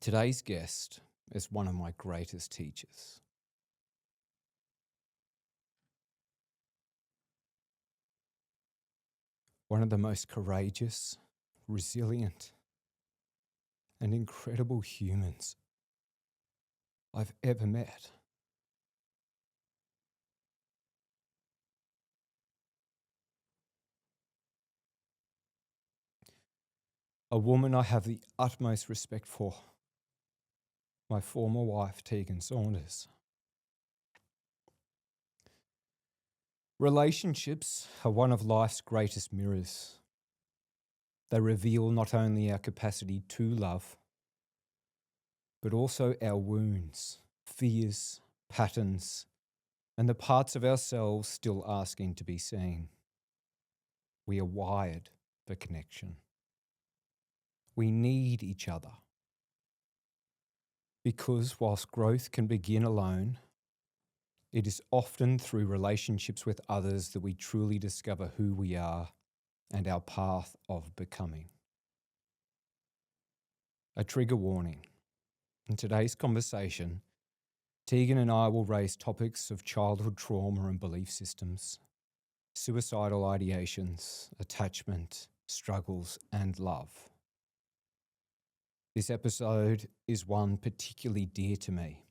Today's guest is one of my greatest teachers. One of the most courageous, resilient, and incredible humans I've ever met. A woman I have the utmost respect for. My former wife, Tegan Saunders. Relationships are one of life's greatest mirrors. They reveal not only our capacity to love, but also our wounds, fears, patterns, and the parts of ourselves still asking to be seen. We are wired for connection. We need each other. Because whilst growth can begin alone, it is often through relationships with others that we truly discover who we are and our path of becoming. A trigger warning. In today's conversation, Tegan and I will raise topics of childhood trauma and belief systems, suicidal ideations, attachment, struggles, and love. This episode is one particularly dear to me.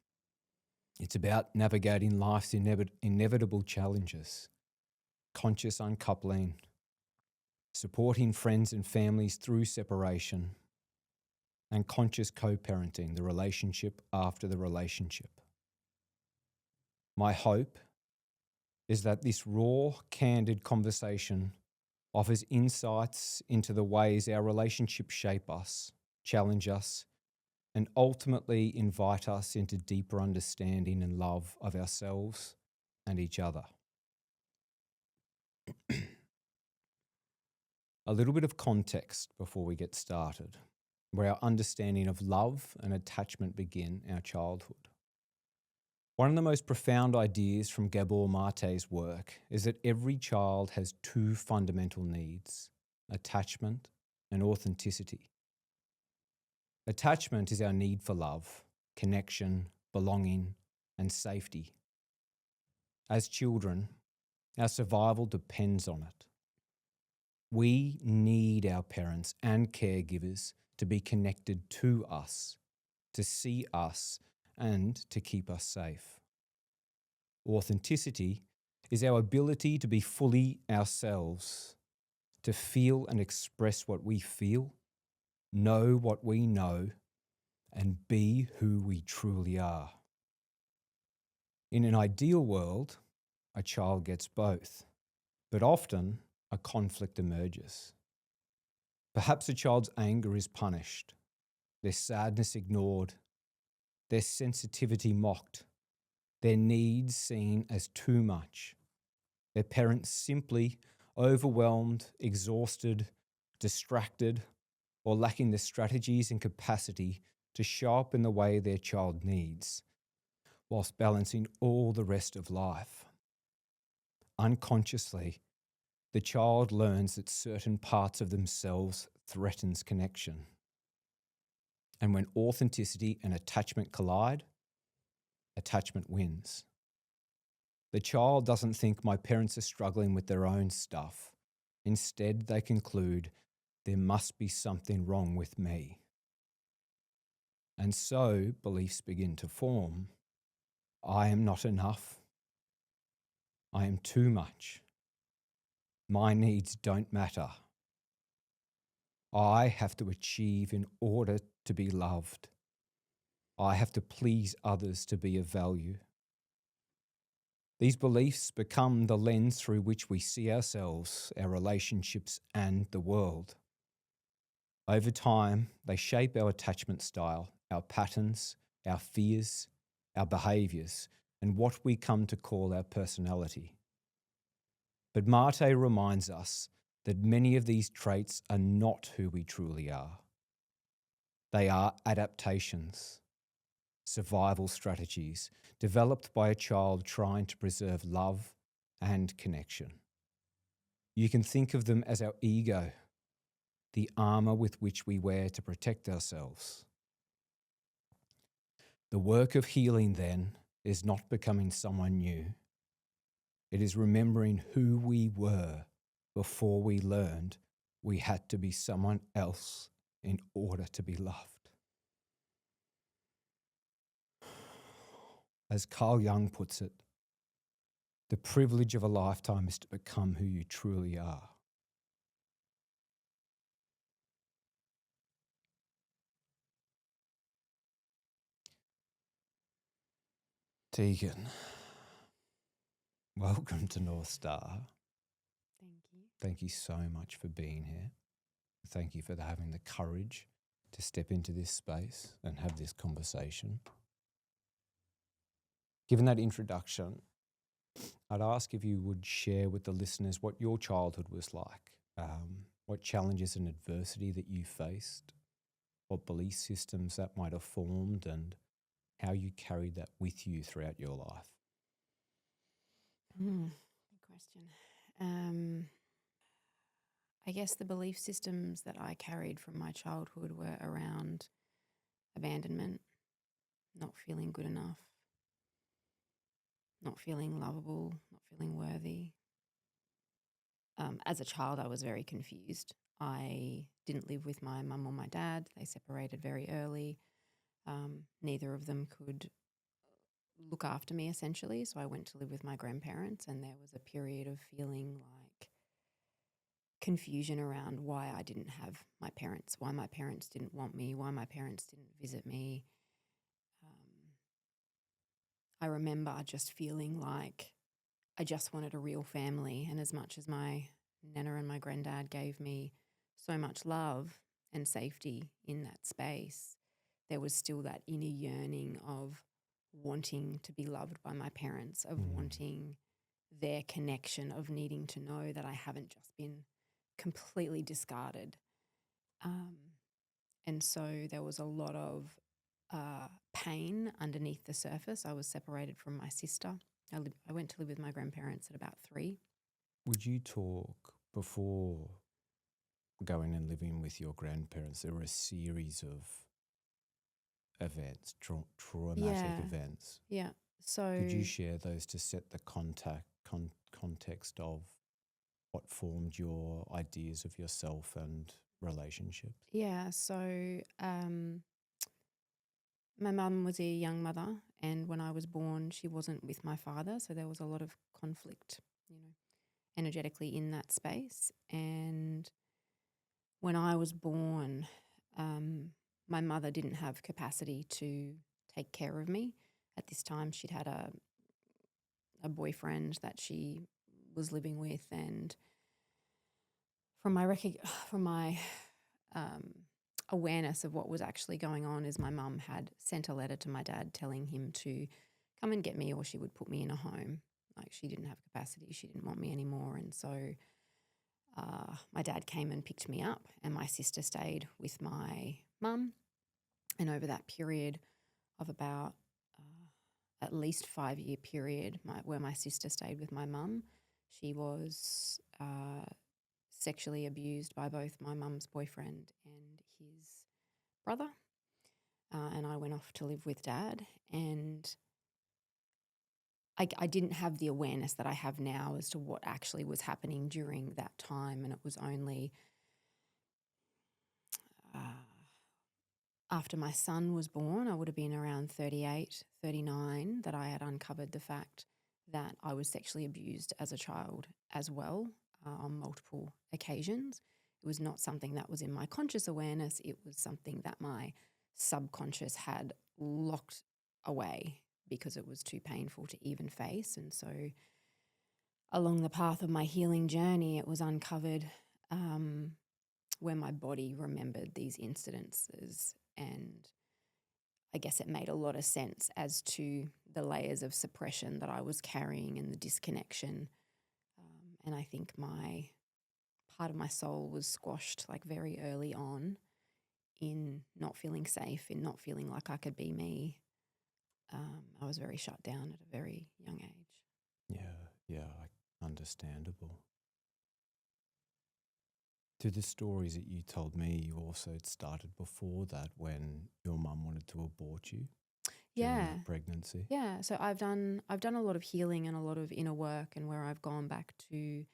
It's about navigating life's inevitable challenges, conscious uncoupling, supporting friends and families through separation, and conscious co-parenting, the relationship after the relationship. My hope is that this raw, candid conversation offers insights into the ways our relationships shape us, challenge us, and ultimately invite us into deeper understanding and love of ourselves and each other. A little bit of context before we get started, where our understanding of love and attachment begin our childhood. One of the most profound ideas from Gabor Mate's work is that every child has two fundamental needs: attachment and authenticity. Attachment is our need for love, connection, belonging, and safety. As children, our survival depends on it. We need our parents and caregivers to be connected to us, to see us, and to keep us safe. Authenticity is our ability to be fully ourselves, to feel and express what we feel, know what we know, and be who we truly are. In an ideal world, a child gets both, but often a conflict emerges. Perhaps a child's anger is punished, their sadness ignored, their sensitivity mocked, their needs seen as too much, their parents simply overwhelmed, exhausted, distracted, or lacking the strategies and capacity to show up in the way their child needs, whilst balancing all the rest of life. Unconsciously, the child learns that certain parts of themselves threatens connection. And when authenticity and attachment collide, attachment wins. The child doesn't think my parents are struggling with their own stuff. Instead, they conclude there must be something wrong with me. And so beliefs begin to form. I am not enough. I am too much. My needs don't matter. I have to achieve in order to be loved. I have to please others to be of value. These beliefs become the lens through which we see ourselves, our relationships, and the world. Over time, they shape our attachment style, our patterns, our fears, our behaviours, and what we come to call our personality. But Mate reminds us that many of these traits are not who we truly are. They are adaptations, survival strategies developed by a child trying to preserve love and connection. You can think of them as our ego, the armour with which we wear to protect ourselves. The work of healing then is not becoming someone new. It is remembering who we were before we learned we had to be someone else in order to be loved. As Carl Jung puts it, the privilege of a lifetime is to become who you truly are. Tegan, welcome to North Star. Thank you. Thank you so much for being here. Thank you for having the courage to step into this space and have this conversation. Given that introduction, I'd ask if you would share with the listeners what your childhood was like, what challenges and adversity that you faced, what belief systems that might have formed, and how you carried that with you throughout your life. Good question. I guess the belief systems that I carried from my childhood were around abandonment, not feeling good enough, not feeling lovable, not feeling worthy. As a child, I was very confused. I didn't live with my mum or my dad. They separated very early. Neither of them could look after me, essentially. So I went to live with my grandparents, and there was a period of feeling like confusion around why I didn't have my parents, why my parents didn't want me, why my parents didn't visit me. I remember just feeling like I just wanted a real family. And as much as my nana and my granddad gave me so much love and safety in that space, there was still that inner yearning of wanting to be loved by my parents, of wanting their connection, of needing to know that I haven't just been completely discarded. And so there was a lot of pain underneath the surface. I was separated from my sister. I went to live with my grandparents at about 3. Would you talk, before going and living with trandparents, there were a series of events, traumatic events. Yeah. So could you share those to set the context of what formed your ideas of yourself and relationships? Yeah. So my mum was a young mother, and when I was born, she wasn't with my father. So there was a lot of conflict, energetically in that space. And when I was born, my mother didn't have capacity to take care of me. At this time, she'd had a boyfriend that she was living with, and from my awareness of what was actually going on is my mum had sent a letter to my dad telling him to come and get me or she would put me in a home. Like, she didn't have capacity. She didn't want me anymore. And so my dad came and picked me up, and my sister stayed with my mum. And over that period of about at least 5-year period where my sister stayed with my mum, she was sexually abused by both my mum's boyfriend and his brother. And I went off to live with dad, and I didn't have the awareness that I have now as to what actually was happening during that time. And it was only after my son was born, I would have been around 38, 39, that I had uncovered the fact that I was sexually abused as a child as well, on multiple occasions. It was not something that was in my conscious awareness. It was something that my subconscious had locked away because it was too painful to even face. And so along the path of my healing journey, it was uncovered where my body remembered these incidences, and I guess it made a lot of sense as to the layers of suppression that I was carrying and the disconnection. And I think my part of my soul was squashed like very early on in not feeling safe, in not feeling like I could be me. I was very shut down at a very young age. Yeah, understandable. To the stories that you told me, you also had started before that when your mum wanted to abort you. during Yeah. that pregnancy. Yeah. So I've done a lot of healing and a lot of inner work, and where I've gone back to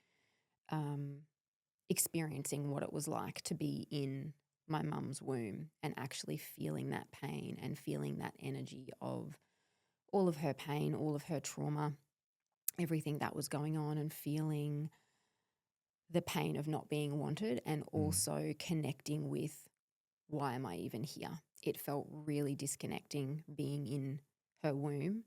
experiencing what it was like to be in my mum's womb and actually feeling that pain and feeling that energy of all of her pain, all of her trauma, everything that was going on, and feeling the pain of not being wanted, and also connecting with, why am I even here? It felt really disconnecting being in her womb,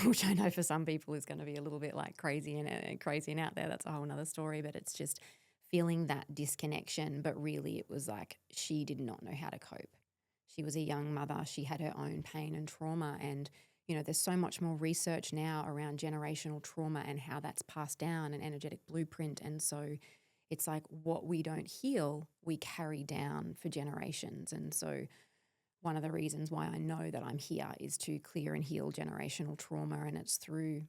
which I know for some people is going to be a little bit like crazy and out there. That's a whole nother story, but it's just feeling that disconnection. But really it was like she did not know how to cope. She was a young mother. She had her own pain and trauma, and there's so much more research now around generational trauma and how that's passed down, an energetic blueprint. And so it's like what we don't heal, we carry down for generations. And so one of the reasons why I know that I'm here is to clear and heal generational trauma. And it's through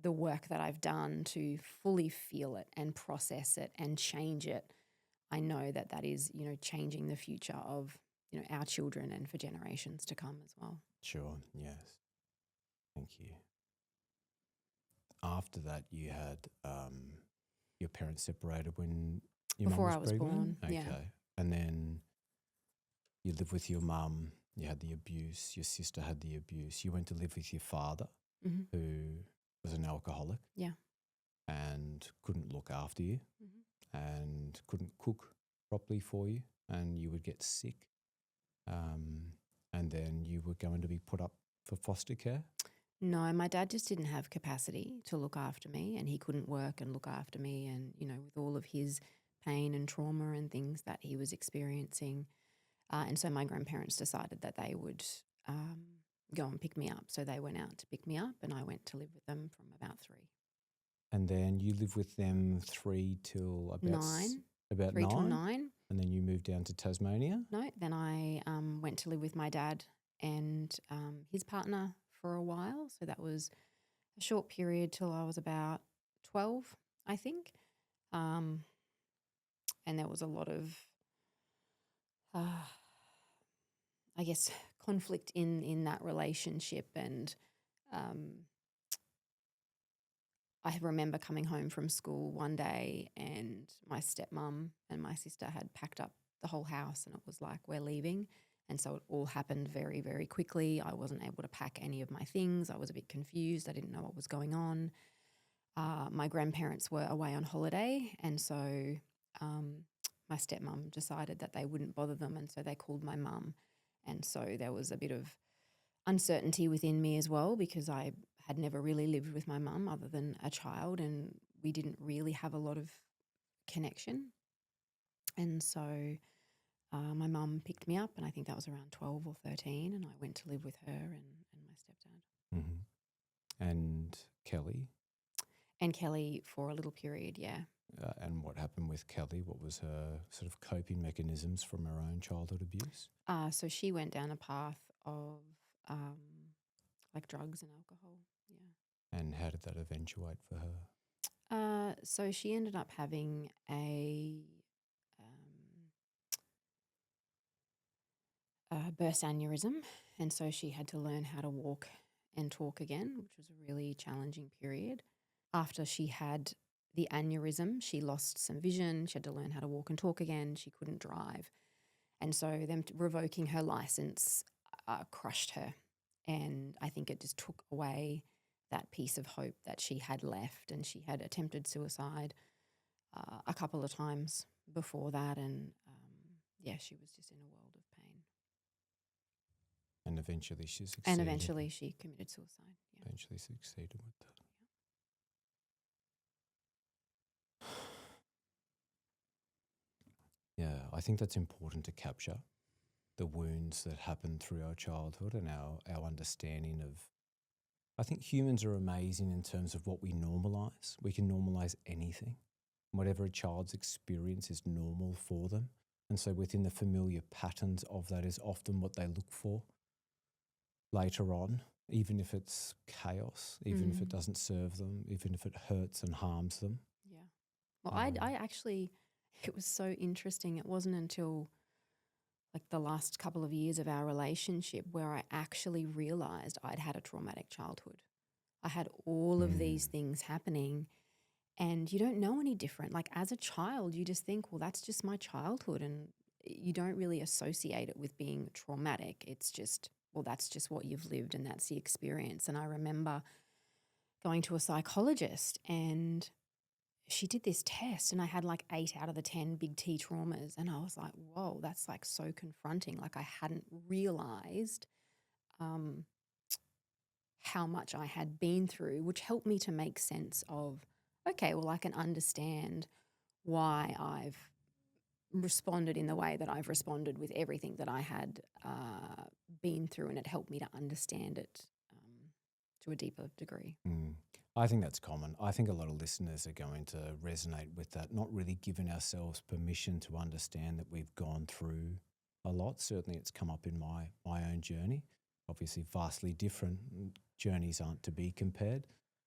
the work that I've done to fully feel it and process it and change it. I know that that is, changing the future of, our children and for generations to come as well. Sure, yes. Thank you. After that, you had your parents separated when your mum Before was I was pregnant? born, Okay. yeah. And then you lived with your mum, you had the abuse, your sister had the abuse. You went to live with your father, Mm-hmm. who was an alcoholic. Yeah. And couldn't look after you, and couldn't cook properly for you, and you would get sick. And then you were going to be put up for foster care? No, my dad just didn't have capacity to look after me, and he couldn't work and look after me. And, with all of his pain and trauma and things that he was experiencing. And so my grandparents decided that they would go and pick me up. So they went out to pick me up, and I went to live with them from about 3. And then you lived with them 3 till about 9. About 3 till 9? 9. And then you moved down to Tasmania? No, then I went to live with my dad and his partner for a while. So that was a short period till I was about 12, I think. And there was a lot of, I guess, conflict in that relationship. And I remember coming home from school one day, and my stepmom and my sister had packed up the whole house, and it was like, we're leaving. And so it all happened very, very quickly. I wasn't able to pack any of my things. I was a bit confused. I didn't know what was going on. My grandparents were away on holiday, and so my stepmom decided that they wouldn't bother them, and so they called my mum. And so there was a bit of uncertainty within me as well, because I had never really lived with my mum other than a child, and we didn't really have a lot of connection. And so my mum picked me up, and I think that was around 12 or 13, and I went to live with her and my stepdad. Mm-hmm. And Kelly? And Kelly for a little period, yeah. And what happened with Kelly? What was her sort of coping mechanisms from her own childhood abuse? So she went down a path of like drugs and alcohol, yeah. And how did that eventuate for her? So she ended up having a burst aneurysm, and so she had to learn how to walk and talk again, which was a really challenging period. After she had the aneurysm, she lost some vision. She had to learn how to walk and talk again. She couldn't drive. And so them revoking her license crushed her. And I think it just took away that piece of hope that she had left. And she had attempted suicide a couple of times before that. And she was just in a world of pain. And eventually she succeeded. And eventually she committed suicide. Yeah. Eventually succeeded with that. Yeah, I think that's important to capture the wounds that happen through our childhood and our understanding of. I think humans are amazing in terms of what we normalise. We can normalise anything. Whatever a child's experience is normal for them. And so within the familiar patterns of that is often what they look for later on, even if it's chaos, even if it doesn't serve them, even if it hurts and harms them. Yeah. Well, I actually, it was so interesting. It wasn't until like the last couple of years of our relationship where I actually realized I'd had a traumatic childhood. I had all of these things happening and you don't know any different. Like as a child, you just think, well, that's just my childhood, and you don't really associate it with being traumatic. It's just, well, that's just what you've lived and that's the experience. And I remember going to a psychologist and she did this test and I had like 8 out of the 10 big T traumas. And I was like, whoa, that's like so confronting. Like I hadn't realized how much I had been through, which helped me to make sense of, okay, well, I can understand why I've responded in the way that I've responded with everything that I had been through, and it helped me to understand it to a deeper degree. I think that's common. I think a lot of listeners are going to resonate with that, not really giving ourselves permission to understand that we've gone through a lot. Certainly it's come up in my own journey. Obviously vastly different journeys aren't to be compared.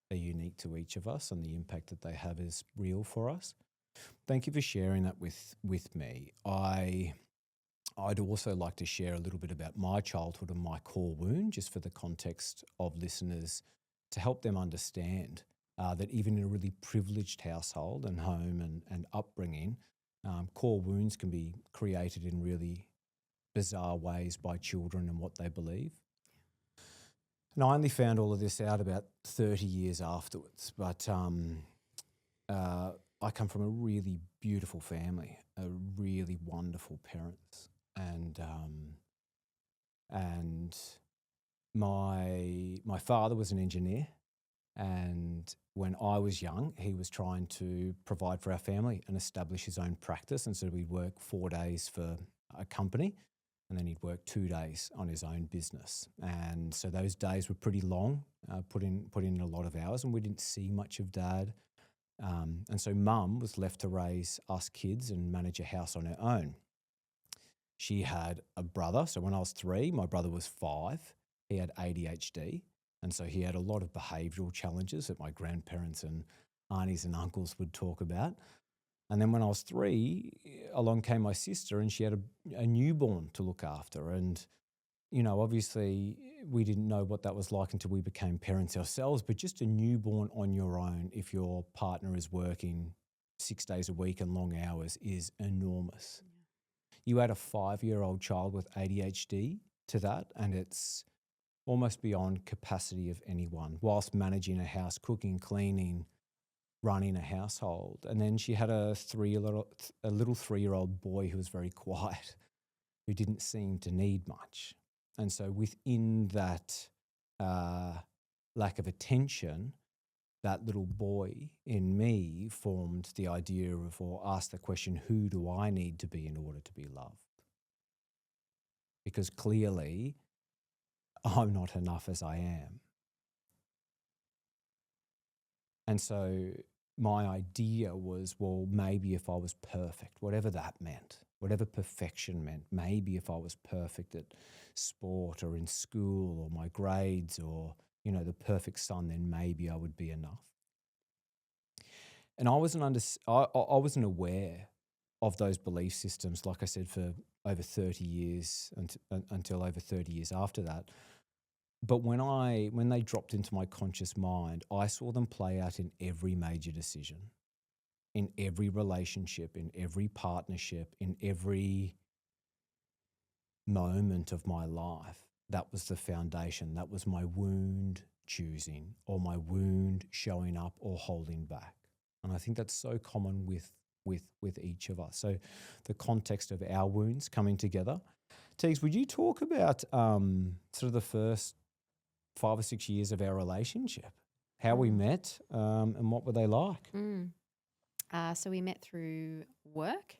They're unique to each of us and the impact that they have is real for us. Thank you for sharing that with me. I'd also like to share a little bit about my childhood and my core wound, just for the context of listeners, to help them understand that even in a really privileged household and home and upbringing, core wounds can be created in really bizarre ways by children and what they believe. And I only found all of this out about 30 years afterwards, but I come from a really beautiful family, a really wonderful parents, and my father was an engineer, and when I was young, he was trying to provide for our family and establish his own practice, and so we'd work 4 days for a company, and then he'd work 2 days on his own business, and so those days were pretty long, put in a lot of hours, and we didn't see much of Dad. And so Mum was left to raise us kids and manage a house on her own. She had a brother. So when I was 3, my brother was 5. He had ADHD. And so he had a lot of behavioural challenges that my grandparents and aunties and uncles would talk about. And then when I was 3, along came my sister and she had a newborn to look after. And, you know, obviously we didn't know what that was like until we became parents ourselves, but just a newborn on your own, if your partner is working 6 days a week and long hours, is enormous. You add a 5-year-old child with ADHD to that, and it's almost beyond capacity of anyone, whilst managing a house, cooking, cleaning, running a household. And then she had a little 3-year-old boy who was very quiet, who didn't seem to need much. And so within that lack of attention, that little boy in me formed the idea of, or asked the question, who do I need to be in order to be loved? Because clearly I'm not enough as I am. And so my idea was, well, maybe if I was perfect, whatever that meant, whatever perfection meant, maybe if I was perfect at sport or in school or my grades or, you know, the perfect son, then maybe I would be enough. And I wasn't aware of those belief systems, like I said, for over 30 years until over 30 years after that. But when they dropped into my conscious mind, I saw them play out in every major decision, in every relationship, in every partnership, in every moment of my life. That was the foundation. That was my wound choosing, or my wound showing up or holding back. And I think that's so common with each of us. So the context of our wounds coming together. Tegs, would you talk about sort of the first 5 or 6 years of our relationship, how we met, and what were they like? So we met through work.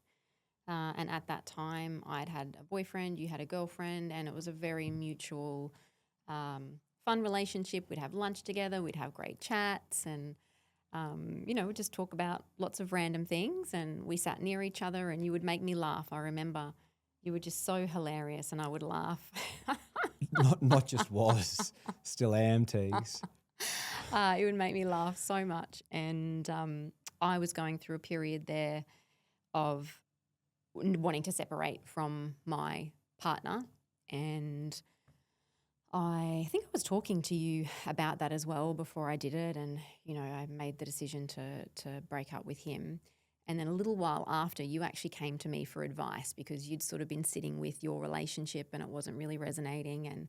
And at that time, I'd had a boyfriend, you had a girlfriend, and it was a very mutual, fun relationship. We'd have lunch together, we'd have great chats, and, we'd just talk about lots of random things. And we sat near each other and you would make me laugh. I remember you were just so hilarious and I would laugh. not just was, still am, Tegs. It would make me laugh so much. And I was going through a period there of wanting to separate from my partner, and I think I was talking to you about that as well before I did it, and I made the decision to break up with him. And then a little while after, you actually came to me for advice because you'd sort of been sitting with your relationship and it wasn't really resonating, and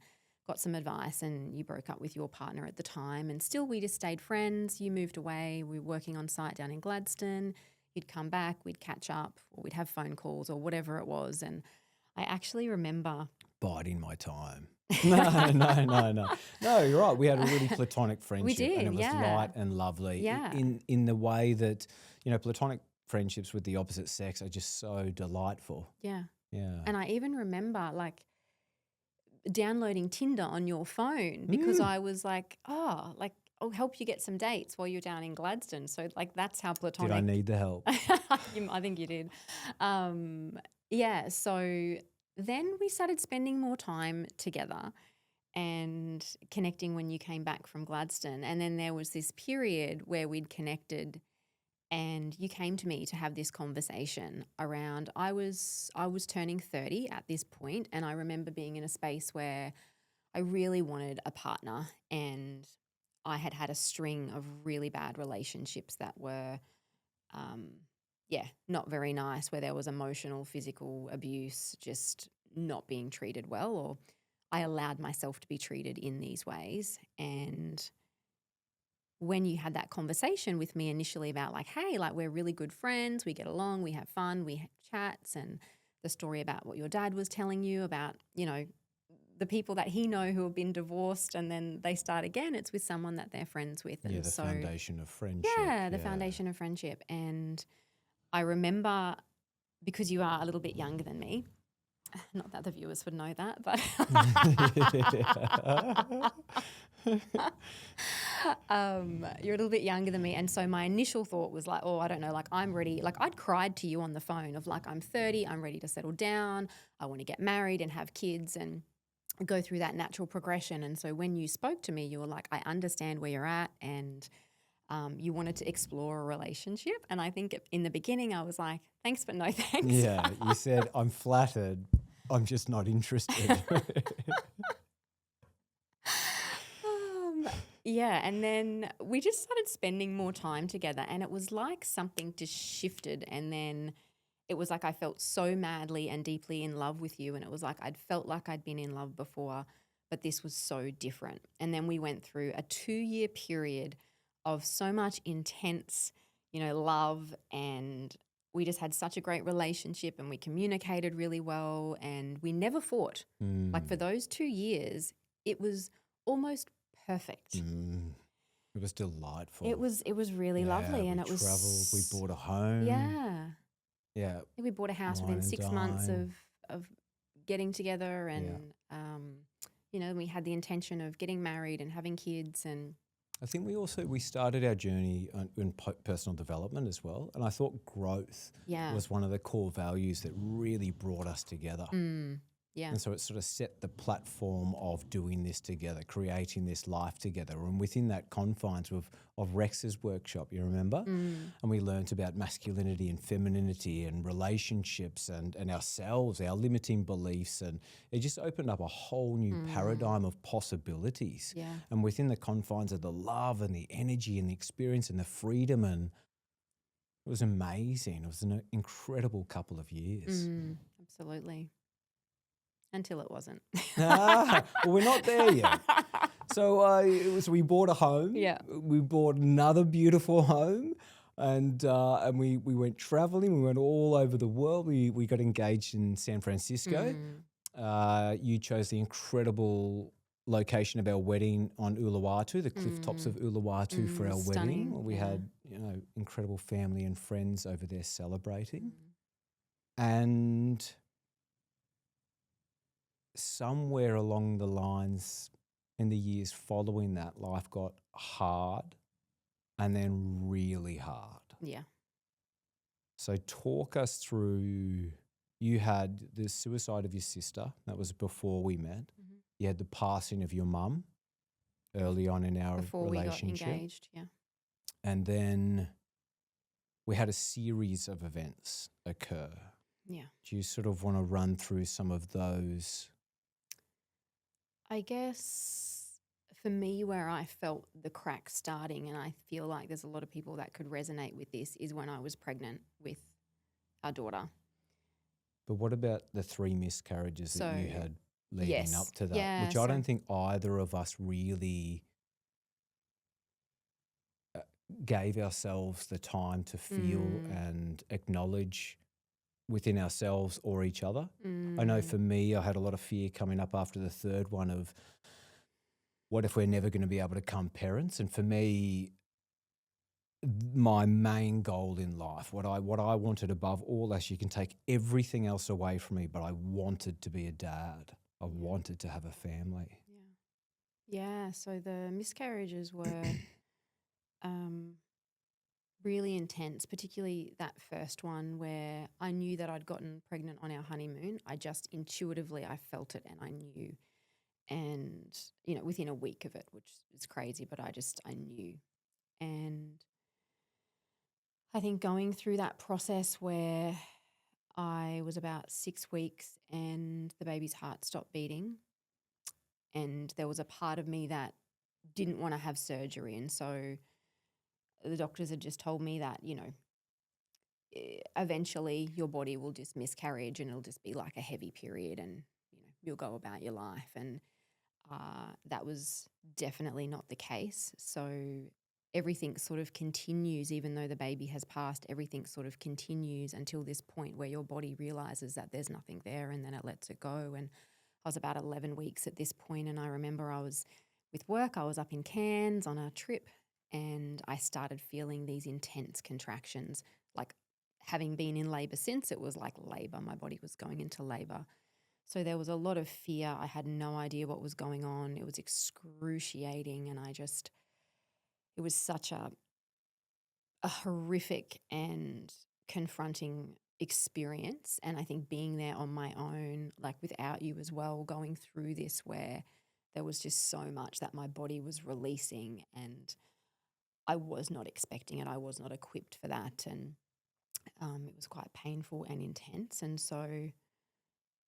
got some advice, and you broke up with your partner at the time. And still we just stayed friends. You moved away. We were working on site down in Gladstone. You'd come back, we'd catch up, or we'd have phone calls or whatever it was. And I actually remember biding my time. No, you're right. We had a really platonic friendship. did, and it was yeah. light and lovely. Yeah. In the way that, platonic friendships with the opposite sex are just so delightful. Yeah. Yeah. And I even remember downloading Tinder on your phone because I was like, I'll help you get some dates while you're down in Gladstone. So that's how platonic. Did I need the help? I think you did. So then we started spending more time together and connecting when you came back from Gladstone. And then there was this period where we'd connected, and you came to me to have this conversation around, I was turning 30 at this point, and I remember being in a space where I really wanted a partner, and I had had a string of really bad relationships that were, not very nice, where there was emotional, physical abuse, just not being treated well, or I allowed myself to be treated in these ways. And when you had that conversation with me initially about hey, we're really good friends, we get along, we have fun, we have chats, and the story about what your dad was telling you about, the people that he know who have been divorced and then they start again, it's with someone that they're friends with. And the foundation of friendship. Yeah, the foundation of friendship. And I remember, because you are a little bit younger than me, not that the viewers would know that, but you're a little bit younger than me. And so my initial thought was I don't know, I'm ready. I'd cried to you on the phone of I'm 30, I'm ready to settle down. I want to get married and have kids and go through that natural progression. And so when you spoke to me, you were like, I understand where you're at, and you wanted to explore a relationship. And I think in the beginning I was like, thanks, but no thanks. Yeah, you said, I'm flattered, I'm just not interested. And then we just started spending more time together, and it was like something just shifted. And then it was I felt so madly and deeply in love with you, and it was I'd felt like I'd been in love before, but this was so different. And then we went through a 2-year period of so much intense, love, and we just had such a great relationship, and we communicated really well, and we never fought. For those 2 years, it was almost perfect. It was delightful. It was really lovely, and it was traveled. We bought a home. Yeah. We bought a house within 6 months of getting together, and we had the intention of getting married and having kids. And I think we started our journey in personal development as well, and I thought growth was one of the core values that really brought us together. Yeah. And so it sort of set the platform of doing this together, creating this life together. And within that confines of Rex's workshop, you remember? And we learnt about masculinity and femininity and relationships and ourselves, our limiting beliefs. And it just opened up a whole new paradigm of possibilities. Yeah. And within the confines of the love and the energy and the experience and the freedom, and it was amazing. It was an incredible couple of years. Absolutely. Until it wasn't. Well, we're not there yet. So we bought a home. Yeah. We bought another beautiful home, and we went traveling. We went all over the world. We got engaged in San Francisco. You chose the incredible location of our wedding on Uluwatu, the cliff tops of Uluwatu for our stunning, wedding. We had incredible family and friends over there celebrating, and somewhere along the lines in the years following that, life got hard and then really hard. Yeah. So talk us through, you had the suicide of your sister. That was before we met. You had the passing of your mum early on in our relationship. We got engaged, yeah. And then we had a series of events occur. Yeah. Do you sort of want to run through some of those? I guess for me, where I felt the crack starting, and I feel like there's a lot of people that could resonate with this, is when I was pregnant with our daughter. But what about the 3 miscarriages that you So, had leading yes. up to that, Yeah. which I So, don't think either of us really gave ourselves the time to feel and acknowledge within ourselves or each other. I know for me, I had a lot of fear coming up after the third one of what if we're never going to be able to become parents? And for me, my main goal in life, what I wanted above all else, you can take everything else away from me, but I wanted to be a dad. I wanted to have a family. yeah. So the miscarriages were really intense, particularly that first one where I knew that I'd gotten pregnant on our honeymoon. I just intuitively, I felt it and I knew. And, within a week of it, which is crazy, but I knew. And I think going through that process where I was about 6 weeks and the baby's heart stopped beating, and there was a part of me that didn't want to have surgery. And so the doctors had just told me that, eventually your body will just miscarriage and it'll just be like a heavy period and, you'll go about your life. And that was definitely not the case. So everything sort of continues, even though the baby has passed, everything sort of continues until this point where your body realizes that there's nothing there and then it lets it go. And I was about 11 weeks at this point, and I remember I was with work, I was up in Cairns on a trip, and I started feeling these intense contractions, like having been in labor since. It was like labor. My body was going into labor. So there was a lot of fear. I had no idea what was going on. It was excruciating. And it was such a horrific and confronting experience. And I think being there on my own, like without you as well, going through this where there was just so much that my body was releasing and I was not expecting it. I was not equipped for that. And it was quite painful and intense. And so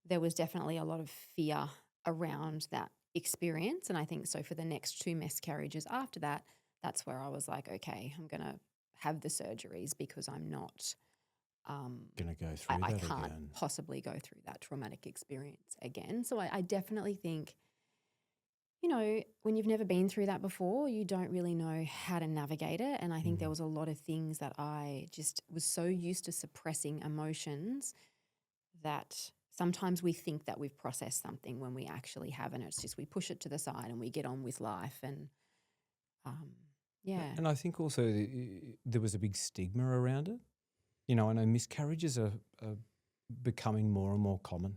there was definitely a lot of fear around that experience. And I think so for the next 2 miscarriages after that, that's where I was like, okay, I'm going to have the surgeries because I'm not, Going to go I, through I that can't again. possibly go through that traumatic experience again. So I definitely think, when you've never been through that before, you don't really know how to navigate it. And I think there was a lot of things that I just was so used to suppressing emotions that sometimes we think that we've processed something when we actually haven't. It's just we push it to the side and we get on with life. And yeah. And I think also there was a big stigma around it. I know miscarriages are becoming more and more common,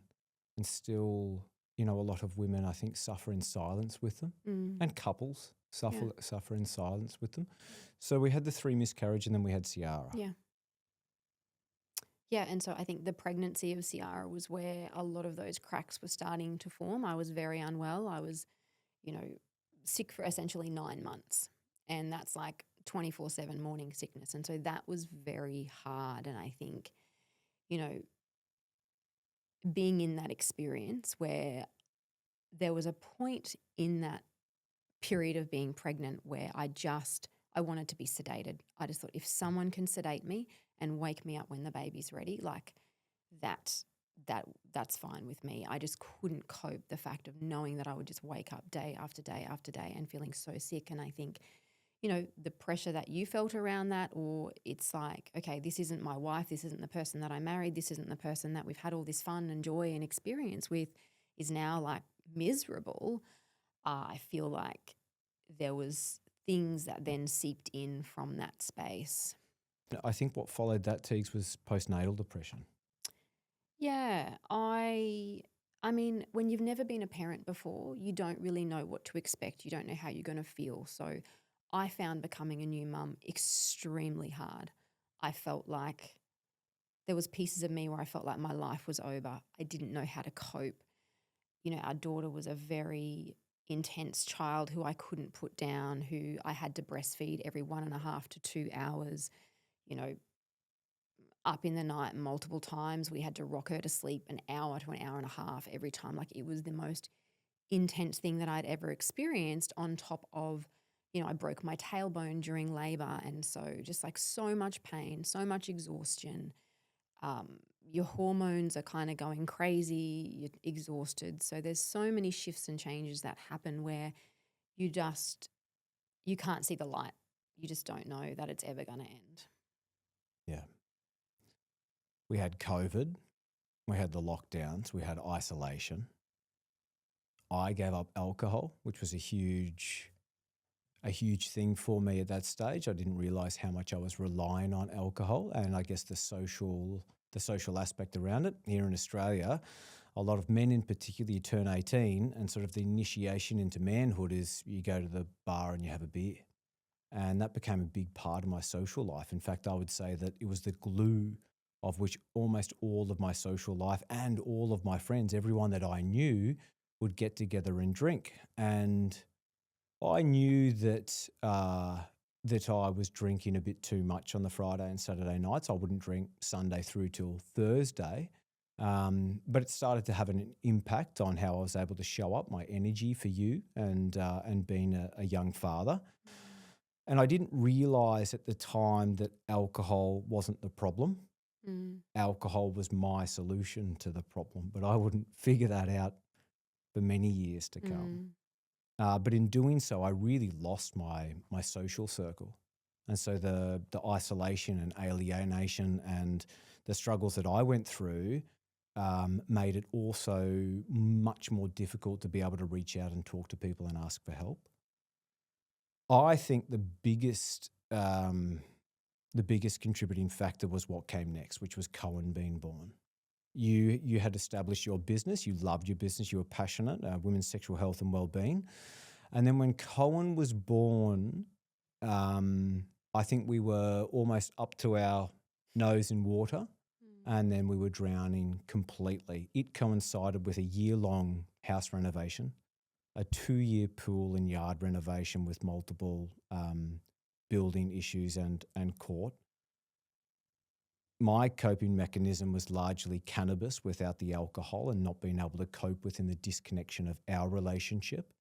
and still, a lot of women I think suffer in silence with them, and couples suffer in silence with them. So we had the 3 miscarriage, and then we had Ciara. Yeah. Yeah. And so I think the pregnancy of Ciara was where a lot of those cracks were starting to form. I was very unwell. I was, sick for essentially 9 months. And that's like 24/7 morning sickness. And so that was very hard. And I think, you know, being in that experience where there was a point in that period of being pregnant where I wanted to be sedated. I just thought if someone can sedate me and wake me up when the baby's ready, like that that's fine with me. I just couldn't cope the fact of knowing that I would just wake up day after day after day and feeling so sick. And I think, the pressure that you felt around that, or it's like, okay, this isn't my wife, this isn't the person that I married, this isn't the person that we've had all this fun and joy and experience with, is now like miserable. I feel like there was things that then seeped in from that space. I think what followed that, Teagues, was postnatal depression. Yeah, I mean, when you've never been a parent before, you don't really know what to expect. You don't know how you're going to feel. So I found becoming a new mum extremely hard. I felt like there was pieces of me where I felt like my life was over. I didn't know how to cope. Our daughter was a very intense child who I couldn't put down, who I had to breastfeed every 1.5 to 2 hours. You know, up in the night multiple times. We had to rock her to sleep an hour to an hour and a half every time. Like, it was the most intense thing that I'd ever experienced, on top of, I broke my tailbone during labor. And so just like so much pain, so much exhaustion. Your hormones are kind of going crazy, you're exhausted. So there's so many shifts and changes that happen where you can't see the light. You just don't know that it's ever going to end. Yeah. We had COVID, we had the lockdowns, we had isolation. I gave up alcohol, which was a huge thing for me at that stage. I didn't realize how much I was relying on alcohol, and I guess the social aspect around it. Here in Australia, a lot of men in particular, you turn 18 and sort of the initiation into manhood is you go to the bar and you have a beer. And that became a big part of my social life. In fact, I would say that it was the glue of which almost all of my social life and all of my friends, everyone that I knew, would get together and drink. And I knew that that I was drinking a bit too much on the Friday and Saturday nights. I wouldn't drink Sunday through till Thursday. But it started to have an impact on how I was able to show up, my energy for you and being a young father. And I didn't realize at the time that alcohol wasn't the problem. Alcohol was my solution to the problem, but I wouldn't figure that out for many years to come. But in doing so, I really lost my social circle. And so the isolation and alienation and the struggles that I went through made it also much more difficult to be able to reach out and talk to people and ask for help. I think the biggest contributing factor was what came next, which was Cohen being born. You had established your business, you loved your business, you were passionate, women's sexual health and well-being. And then when Cohen was born, I think we were almost up to our nose in water, and then we were drowning completely. It coincided with a year-long house renovation, a 2-year pool and yard renovation with multiple building issues and court. My coping mechanism was largely cannabis without the alcohol and not being able to cope within the disconnection of our relationship.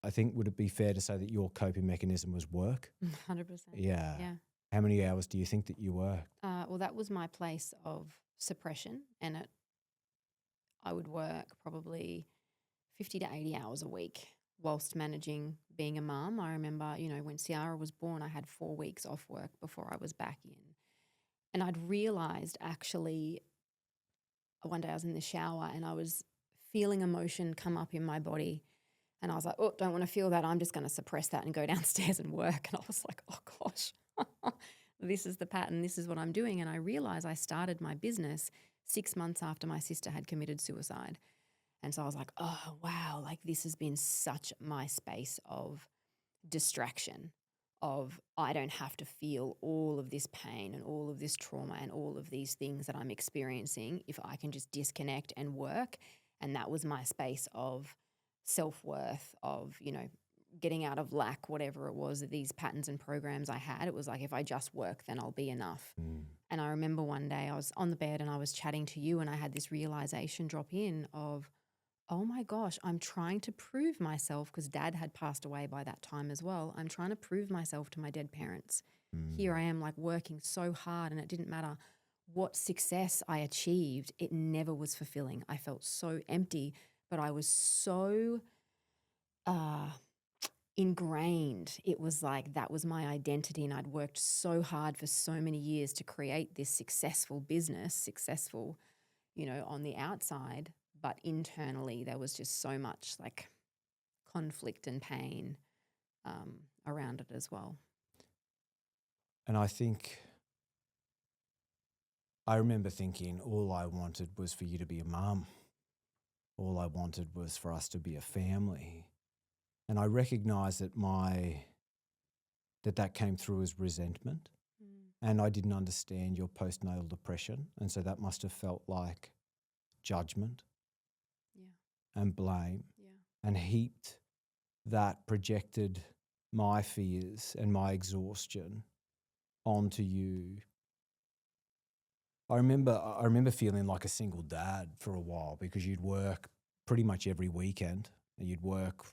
I think, would it be fair to say that your coping mechanism was work? 100%. Yeah. Yeah. How many hours do you think that you worked? Well, that was my place of suppression, and I would work probably 50 to 80 hours a week whilst managing being a mum. I remember, when Ciara was born, I had 4 weeks off work before I was back in. And I'd realised, actually, one day I was in the shower and I was feeling emotion come up in my body. And I was like, oh, don't want to feel that. I'm just going to suppress that and go downstairs and work. And I was like, oh gosh, this is the pattern. This is what I'm doing. And I realized I started my business 6 months after my sister had committed suicide. And so I was like, oh, wow, like this has been such my space of distraction, of I don't have to feel all of this pain and all of this trauma and all of these things that I'm experiencing if I can just disconnect and work. And that was my space of self-worth, of, getting out of lack, whatever it was, these patterns and programs I had. It was like, if I just work, then I'll be enough. And I remember one day I was on the bed and I was chatting to you and I had this realization drop in of, oh my gosh, I'm trying to prove myself, because Dad had passed away by that time as well. I'm trying to prove myself to my dead parents. Here I am, like, working so hard, and it didn't matter what success I achieved. It never was fulfilling. I felt so empty, but I was so ingrained. It was like that was my identity, and I'd worked so hard for so many years to create this successful business, successful, on the outside. But internally, there was just so much like conflict and pain around it as well. And I remember thinking all I wanted was for you to be a mum. All I wanted was for us to be a family. And I recognized that that came through as resentment. And I didn't understand your postnatal depression. And so that must have felt like judgment. And blame, and heaped that, projected my fears and my exhaustion onto you. I remember feeling like a single dad for a while because you'd work pretty much every weekend. You'd work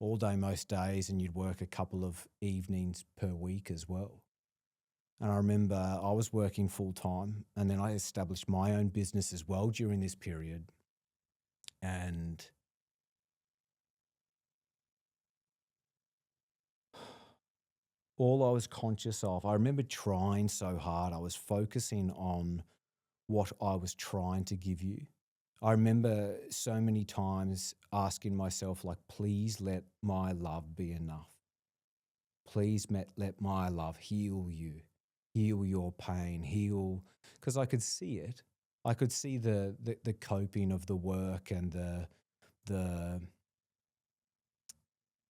all day most days, and you'd work a couple of evenings per week as well. And I remember I was working full time, and then I established my own business as well during this period. And all I was conscious of, I remember trying so hard. I was focusing on what I was trying to give you. I remember so many times asking myself, like, please let my love be enough. Please let my love heal you, heal your pain, heal, because I could see it. I could see the coping of the work and the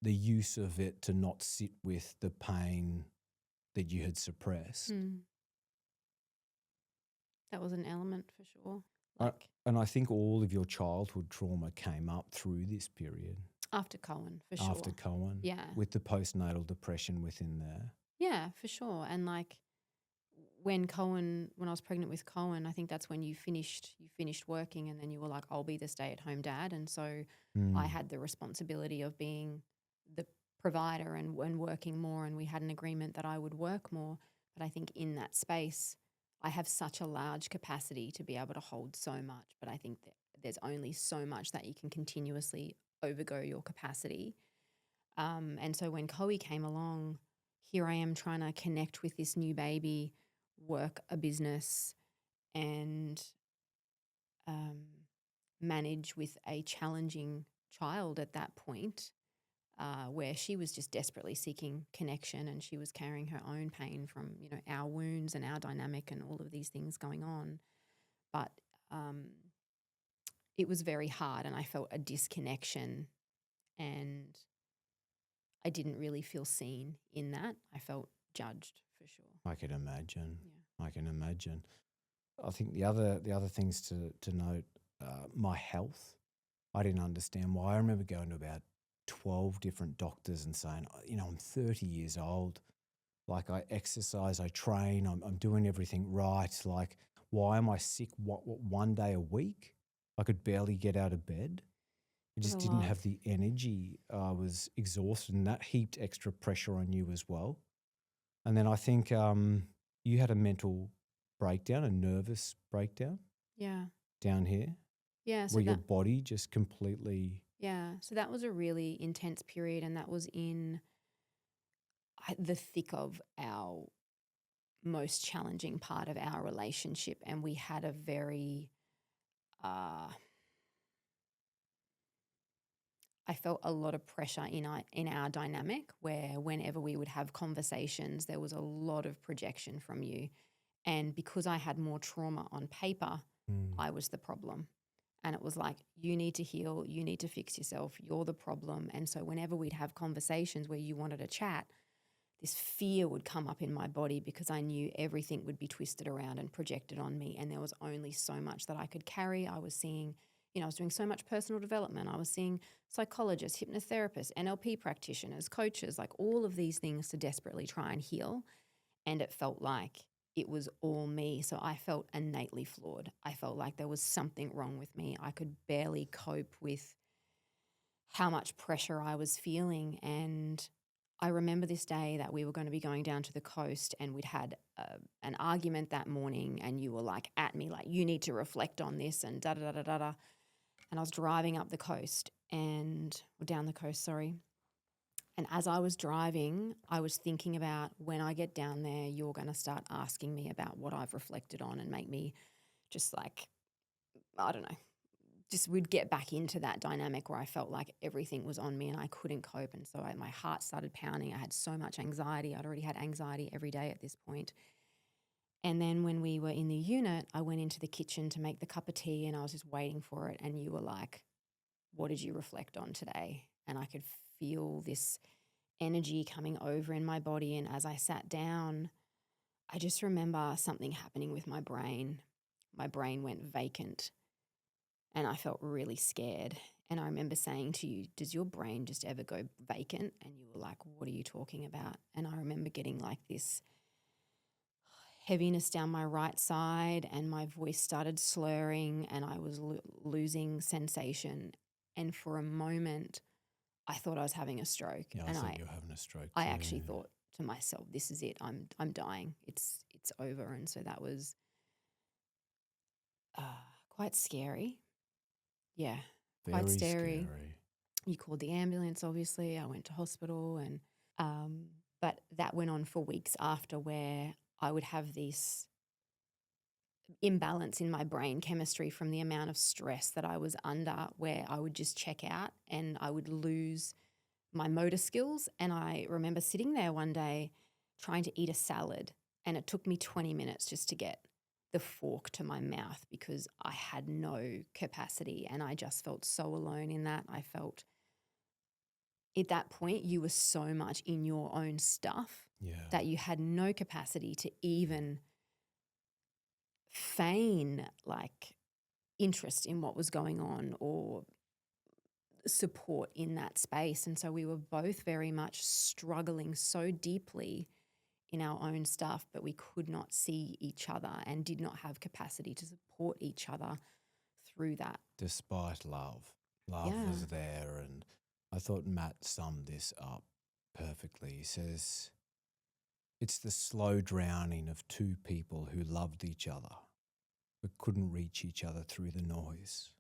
the use of it to not sit with the pain that you had suppressed. Mm. That was an element for sure. I, Like and I think all of your childhood trauma came up through this period after Cohen, for after sure. Cohen, Yeah. with the postnatal depression within there. Yeah, for sure. And like when I was pregnant with Cohen, I think that's when you finished working, and then you were like, I'll be the stay-at-home dad. And so I had the responsibility of being the provider and working more, and we had an agreement that I would work more. But I think in that space, I have such a large capacity to be able to hold so much. But I think that there's only so much that you can continuously overgo your capacity. And so when Coe came along, here I am trying to connect with this new baby, work a business, and manage with a challenging child at that point, where she was just desperately seeking connection, and she was carrying her own pain from, our wounds and our dynamic and all of these things going on. But it was very hard, and I felt a disconnection, and I didn't really feel seen in that. I felt judged for sure. I can imagine. Yeah. I can imagine. I think the other things to note, my health. I didn't understand why. I remember going to about 12 different doctors and saying, I'm 30 years old. Like, I exercise, I train, I'm doing everything right. Like, why am I sick? What one day a week? I could barely get out of bed. I What a just didn't lot. have the energy. I was exhausted, and that heaped extra pressure on you as well. And then I think you had a mental breakdown, a nervous breakdown Yeah. down here, Yeah. So where your that, body just completely. yeah. So that was a really intense period, and that was in the thick of our most challenging part of our relationship. And we had a very, I felt a lot of pressure in our dynamic, where whenever we would have conversations, there was a lot of projection from you. And because I had more trauma on paper, I was the problem. And it was like, you need to heal, you need to fix yourself, you're the problem. And so whenever we'd have conversations where you wanted to chat, this fear would come up in my body, because I knew everything would be twisted around and projected on me. And there was only so much that I could carry. I was seeing, I was doing so much personal development. I was seeing psychologists, hypnotherapists, NLP practitioners, coaches, like all of these things to desperately try and heal. And it felt like it was all me. So I felt innately flawed. I felt like there was something wrong with me. I could barely cope with how much pressure I was feeling. And I remember this day that we were going to be going down to the coast, and we'd had an argument that morning, and you were like at me, like, you need to reflect on this, and da da da da da da. And I was driving up the coast or down the coast, sorry. And as I was driving, I was thinking about, when I get down there, you're going to start asking me about what I've reflected on and make me just like, I don't know, just we'd get back into that dynamic where I felt like everything was on me and I couldn't cope. And so my heart started pounding. I had so much anxiety. I'd already had anxiety every day at this point. And then when we were in the unit, I went into the kitchen to make the cup of tea, and I was just waiting for it. And you were like, what did you reflect on today? And I could feel this energy coming over in my body. And as I sat down, I just remember something happening with my brain. My brain went vacant, and I felt really scared. And I remember saying to you, does your brain just ever go vacant? And you were like, what are you talking about? And I remember getting like this heaviness down my right side, and my voice started slurring, and I was losing sensation. And for a moment, I thought I was having a stroke. Yeah, I And thought you were having a stroke I too. actually thought to myself, this is it. I'm dying. It's over. And so that was quite scary. Yeah, quite Very scary. scary. You called the ambulance, obviously. I went to hospital, and but that went on for weeks after, where I would have this imbalance in my brain chemistry from the amount of stress that I was under, where I would just check out and I would lose my motor skills. And I remember sitting there one day trying to eat a salad, and it took me 20 minutes just to get the fork to my mouth because I had no capacity, and I just felt so alone in that. I felt at that point you were so much in your own stuff that you had no capacity to even feign like interest in what was going on or support in that space. And so we were both very much struggling so deeply in our own stuff, but we could not see each other and did not have capacity to support each other through that. Despite love. Love was there. And I thought Matt summed this up perfectly. He says, it's the slow drowning of two people who loved each other but couldn't reach each other through the noise.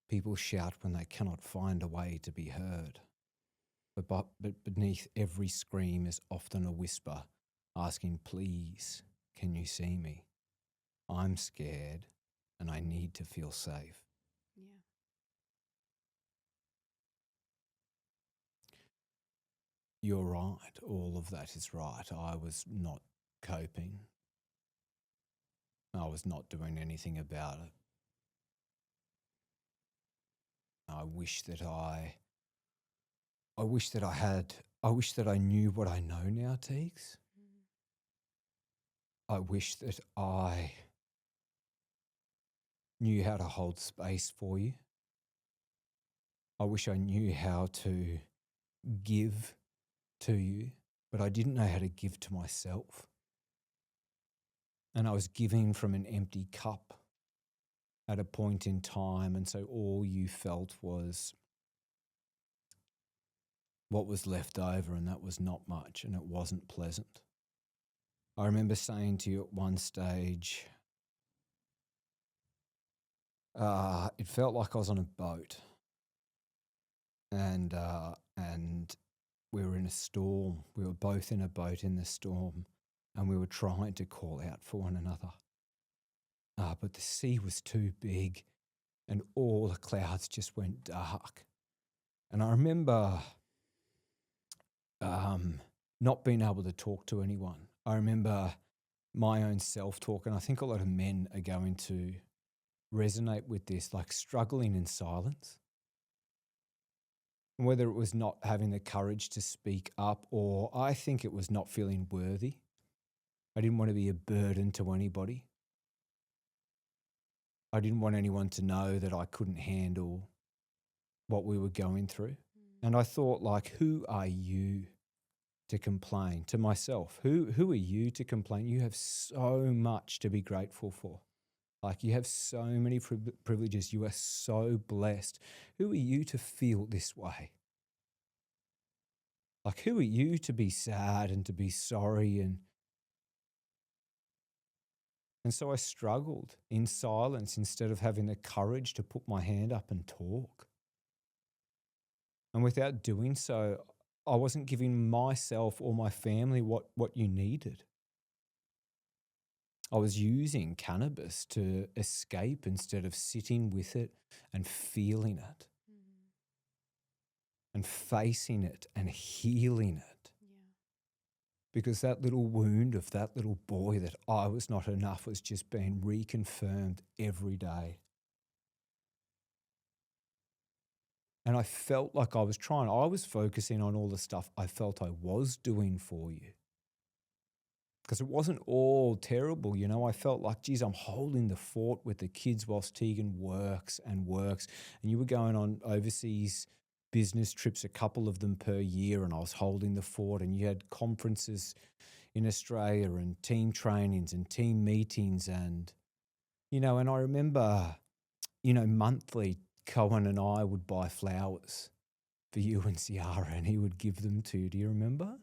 People shout when they cannot find a way to be heard. But beneath every scream is often a whisper asking, please, can you see me? I'm scared and I need to feel safe. Yeah. You're right. All of that is right. I was not coping. I was not doing anything about it. I wish that I knew what I know now, Teags. I wish that I knew how to hold space for you. I wish I knew how to give to you, but I didn't know how to give to myself. And I was giving from an empty cup at a point in time, and so all you felt was what was left over, and that was not much, and it wasn't pleasant. I remember saying to you at one stage, it felt like I was on a boat, and we were in a storm. We were both in a boat in the storm, and we were trying to call out for one another. But the sea was too big, and all the clouds just went dark. And I remember not being able to talk to anyone. I remember my own self-talk, and I think a lot of men are going to resonate with this, like struggling in silence. And whether it was not having the courage to speak up, or I think it was not feeling worthy. I didn't want to be a burden to anybody. I didn't want anyone to know that I couldn't handle what we were going through. And I thought, like, who are you to complain? To myself, who are you to complain? You have so much to be grateful for. Like, you have so many privileges. You are so blessed. Who are you to feel this way? Like, who are you to be sad and to be sorry? And so I struggled in silence instead of having the courage to put my hand up and talk. And without doing so, I wasn't giving myself or my family what you needed. I was using cannabis to escape instead of sitting with it and feeling it and facing it and healing it. Because that little wound of that little boy that I was not enough was just being reconfirmed every day. And I felt like I was focusing on all the stuff I felt I was doing for you. Because it wasn't all terrible, you know. I felt like, geez, I'm holding the fort with the kids whilst Tegan works. And you were going on overseas business trips, a couple of them per year, and I was holding the fort, and you had conferences in Australia and team trainings and team meetings and, and I remember, monthly Cohen and I would buy flowers for you and Ciara and he would give them to you. Do you remember?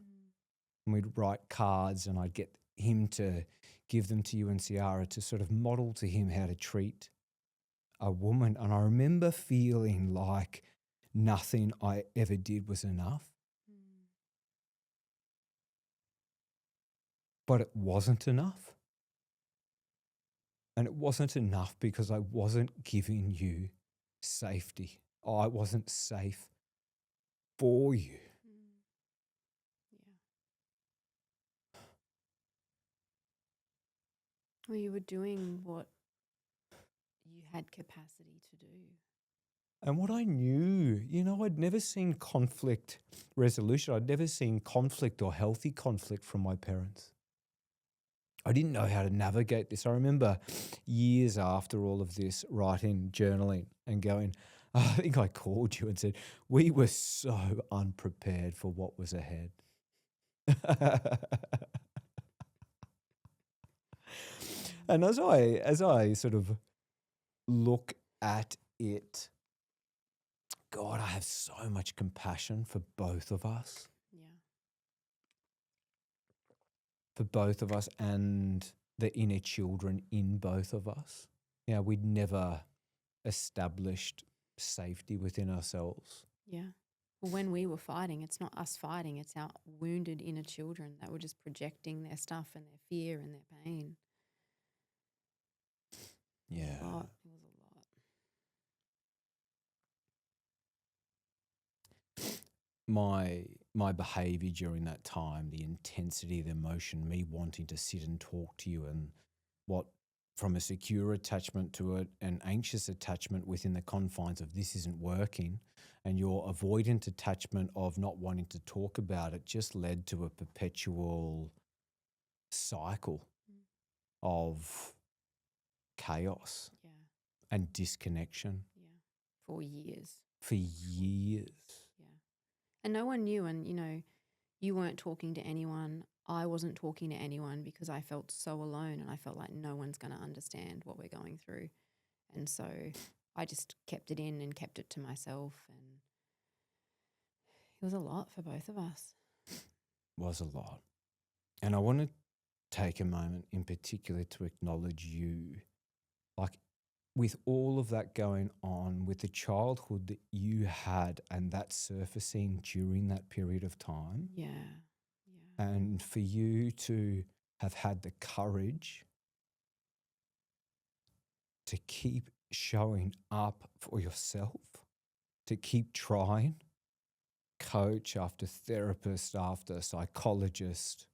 And we'd write cards and I'd get him to give them to you and Ciara to sort of model to him how to treat a woman. And I remember feeling like nothing I ever did was enough. But it wasn't enough. And it wasn't enough because I wasn't giving you safety. I wasn't safe for you. Yeah. Well, you were doing what you had capacity to do. And what I knew, I'd never seen conflict resolution. I'd never seen conflict or healthy conflict from my parents. I didn't know how to navigate this. I remember years after all of this writing, journaling and going, I think I called you and said, we were so unprepared for what was ahead. And as I sort of look at it, God, I have so much compassion for both of us. Yeah. For both of us and the inner children in both of us. We'd never established safety within ourselves. Yeah. Well, when we were fighting, it's not us fighting, it's our wounded inner children that were just projecting their stuff and their fear and their pain. Yeah. It was a lot. My behaviour during that time, the intensity of the emotion, me wanting to sit and talk to you, and what from a secure attachment to an anxious attachment within the confines of this isn't working, and your avoidant attachment of not wanting to talk about it just led to a perpetual cycle of chaos and disconnection. Yeah. For years. For years. Yeah. And no one knew, and you weren't talking to anyone. I wasn't talking to anyone because I felt so alone and I felt like no one's going to understand what we're going through. And so I just kept it in and kept it to myself, and it was a lot for both of us. Was a lot. And I want to take a moment in particular to acknowledge you. Like, with all of that going on, with the childhood that you had and that surfacing during that period of time. Yeah. And for you to have had the courage to keep showing up for yourself, to keep trying, coach after therapist, after psychologist,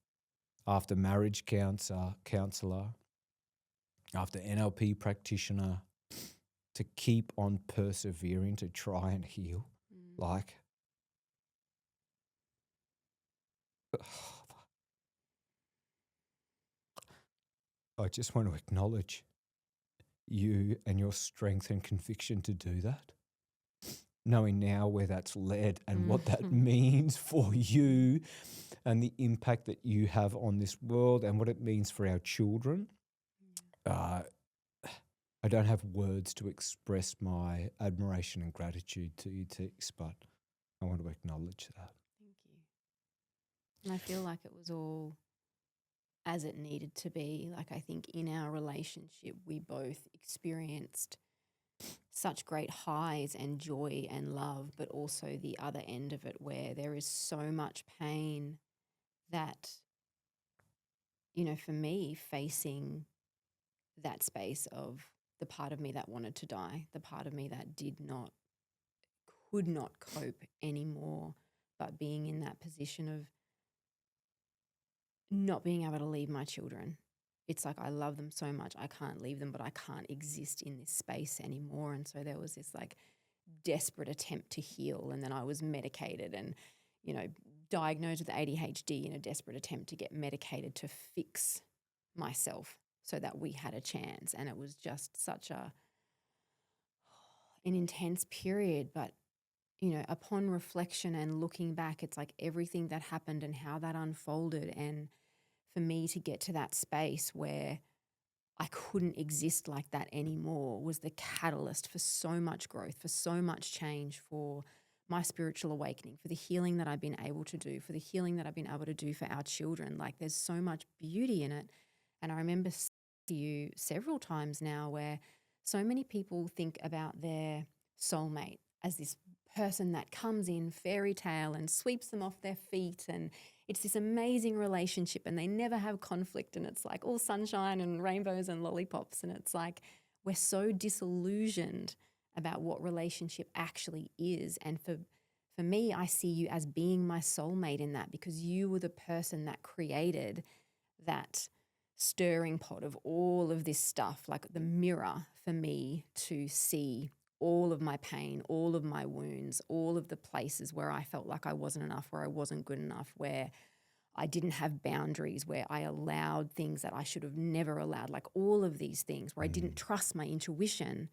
after marriage counselor, after NLP practitioner, to keep on persevering to try and heal. Like, I just want to acknowledge you and your strength and conviction to do that. Knowing now where that's led and what that means for you and the impact that you have on this world and what it means for our children. I don't have words to express my admiration and gratitude to you, Tex, but I want to acknowledge that. Thank you. And I feel like it was all as it needed to be. Like, I think in our relationship, we both experienced such great highs and joy and love, but also the other end of it where there is so much pain that, for me, facing that space of the part of me that wanted to die, the part of me that could not cope anymore, but being in that position of not being able to leave my children. It's like I love them so much, I can't leave them, but I can't exist in this space anymore. And so there was this like desperate attempt to heal. And then I was medicated and, diagnosed with ADHD in a desperate attempt to get medicated to fix myself so that we had a chance. And it was just such an intense period. But, upon reflection and looking back, it's like everything that happened and how that unfolded and for me to get to that space where I couldn't exist like that anymore was the catalyst for so much growth, for so much change, for my spiritual awakening, for the healing that I've been able to do, for the healing that I've been able to do for our children. Like there's so much beauty in it. And I remember saying to you several times now where so many people think about their soulmate as this person that comes in fairy tale and sweeps them off their feet, and it's this amazing relationship and they never have conflict and it's like all sunshine and rainbows and lollipops, and it's like we're so disillusioned about what relationship actually is. And for me, I see you as being my soulmate in that, because you were the person that created that stirring pot of all of this stuff, like the mirror for me to see all of my pain, all of my wounds, all of the places where I felt like I wasn't enough, where I wasn't good enough, where I didn't have boundaries, where I allowed things that I should have never allowed, like all of these things where I didn't trust my intuition.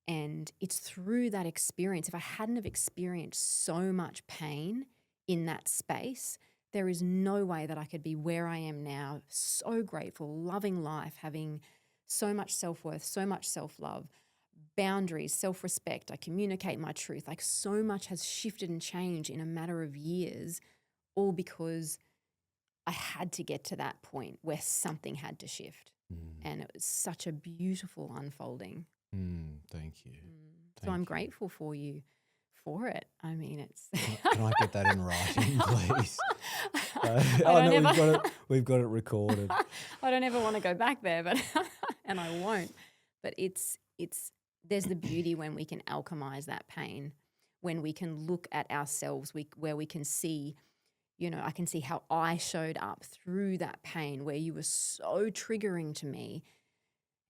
And it's through that experience, if I hadn't have experienced so much pain in that space, there is no way that I could be where I am now, so grateful, loving life, having so much self-worth, so much self-love, boundaries, self-respect. I communicate my truth. Like so much has shifted and changed in a matter of years, all because I had to get to that point where something had to shift. And it was such a beautiful unfolding. Thank you. So I'm grateful for you for it. I mean, it's. Can I get that in writing, please? I know we've got it recorded. I don't ever want to go back there, but and I won't. But there's the beauty when we can alchemize that pain, when we can look at ourselves, where we can see, I can see how I showed up through that pain, where you were so triggering to me,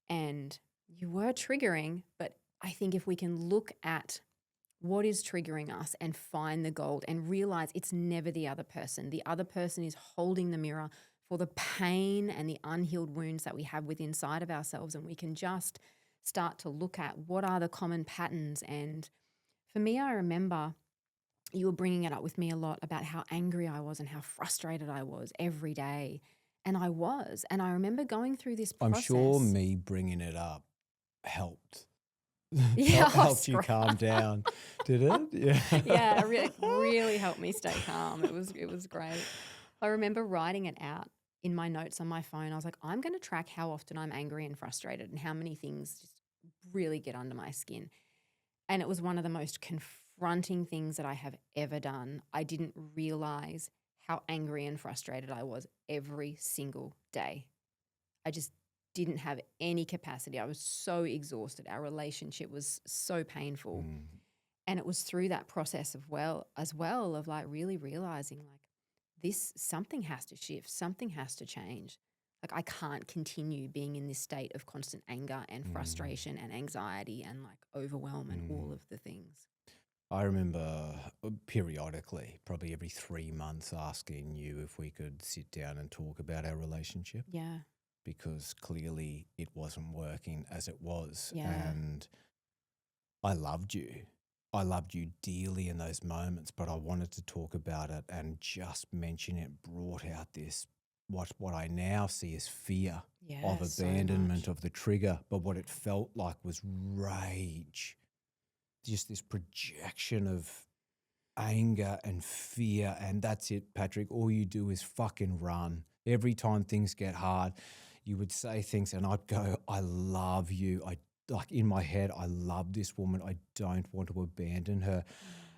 and you were triggering. But I think if we can look at what is triggering us and find the gold and realize it's never the other person. The other person is holding the mirror for the pain and the unhealed wounds that we have within inside of ourselves. And we can just start to look at what are the common patterns. And for me, I remember you were bringing it up with me a lot about how angry I was and how frustrated I was every day. And I was. And I remember going through this process. I'm sure me bringing it up helped. Yeah, helped you calm down, did it? Yeah, yeah, it really helped me stay calm. It was great. I remember writing it out in my notes on my phone. I was like, I'm going to track how often I'm angry and frustrated and how many things just really get under my skin. And it was one of the most confronting things that I have ever done. I didn't realize how angry and frustrated I was every single day. I just didn't have any capacity. I was so exhausted. Our relationship was so painful. And it was through that process of of like really realizing like something has to shift, something has to change. Like I can't continue being in this state of constant anger and frustration and anxiety and like overwhelm and all of the things. I remember periodically, probably every 3 months, asking you if we could sit down and talk about our relationship. Yeah. Because clearly it wasn't working as it was. Yeah. And I loved you. I loved you dearly in those moments, but I wanted to talk about it, and just mention it brought out this, what I now see as fear of abandonment, of the trigger. But what it felt like was rage, just this projection of anger and fear. And that's it, Patrick. All you do is fucking run. Every time things get hard, you would say things and I'd go, I love you. Like in my head, I love this woman. I don't want to abandon her.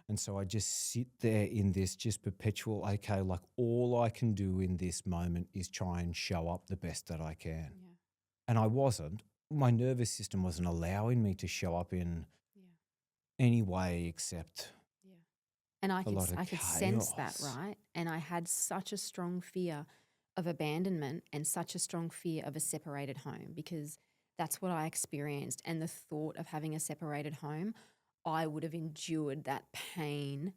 And so I just sit there in this just perpetual, okay, like all I can do in this moment is try and show up the best that I can. Yeah. And I wasn't. My nervous system wasn't allowing me to show up in any way except and I a lot of could sense that, right? And I had such a strong fear of abandonment and such a strong fear of a separated home, because that's what I experienced. And the thought of having a separated home, I would have endured that pain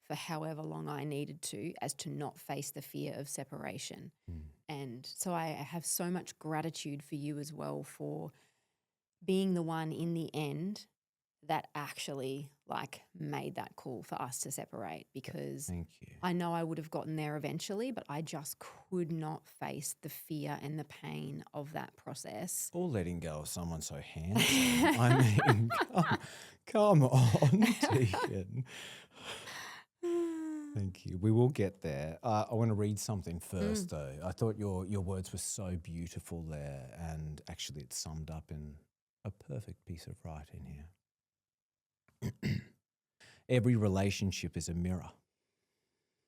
for however long I needed to, as to not face the fear of separation. And so I have so much gratitude for you as well, for being the one in the end that actually like made that call for us to separate, because Thank you. I know I would have gotten there eventually, but I just could not face the fear and the pain of that process. Or letting go of someone so handsome. I mean, come on, Tegan. Thank you. We will get there. I want to read something first, though. I thought your words were so beautiful there, and actually it's summed up in a perfect piece of writing here. Every relationship is a mirror,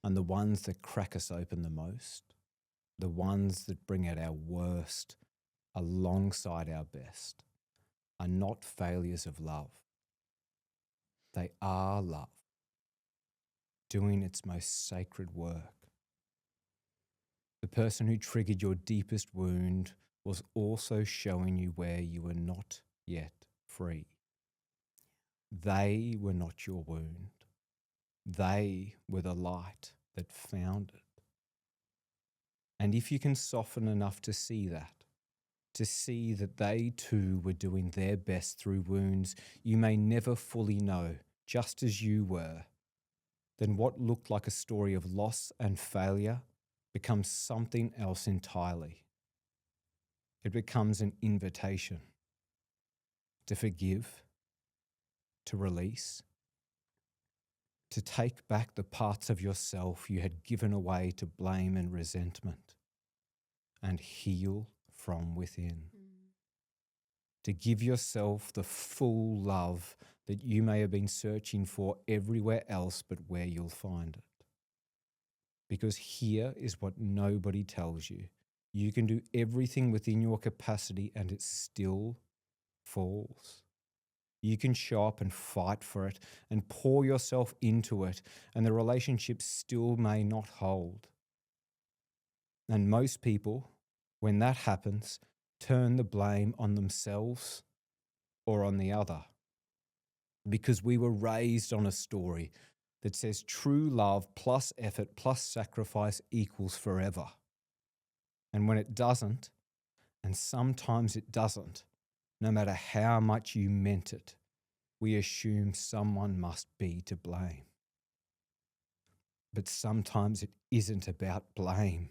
and the ones that crack us open the most, the ones that bring out our worst alongside our best, are not failures of love. They are love, doing its most sacred work. The person who triggered your deepest wound was also showing you where you were not yet free. They were not your wound. They were the light that found it. And if you can soften enough to see that they too were doing their best through wounds you may never fully know, just as you were, then what looked like a story of loss and failure becomes something else entirely. It becomes an invitation to forgive, to release, to take back the parts of yourself you had given away to blame and resentment, and heal from within. To give yourself the full love that you may have been searching for everywhere else but where you'll find it. Because here is what nobody tells you. You can do everything within your capacity and it still falls. You can show up and fight for it and pour yourself into it, and the relationship still may not hold. And most people, when that happens, turn the blame on themselves or on the other. Because we were raised on a story that says true love plus effort plus sacrifice equals forever. And when it doesn't, and sometimes it doesn't, no matter how much you meant it, we assume someone must be to blame. But sometimes it isn't about blame.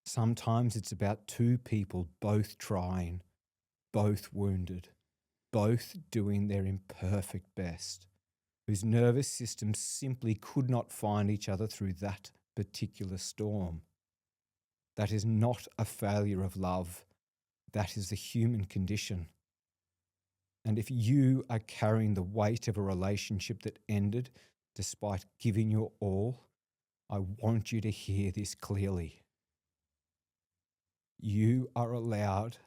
Sometimes it's about two people both trying, both wounded, both doing their imperfect best, whose nervous systems simply could not find each other through that particular storm. That is not a failure of love. That is the human condition. And if you are carrying the weight of a relationship that ended despite giving your all, I want you to hear this clearly. You are allowed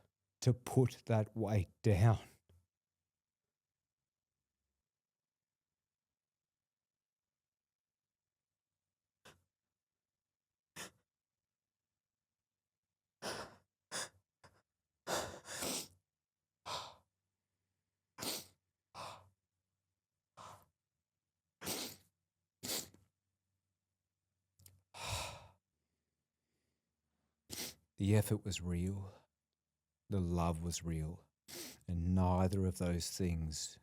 to put that weight down. The effort was real. The love was real. And neither of those things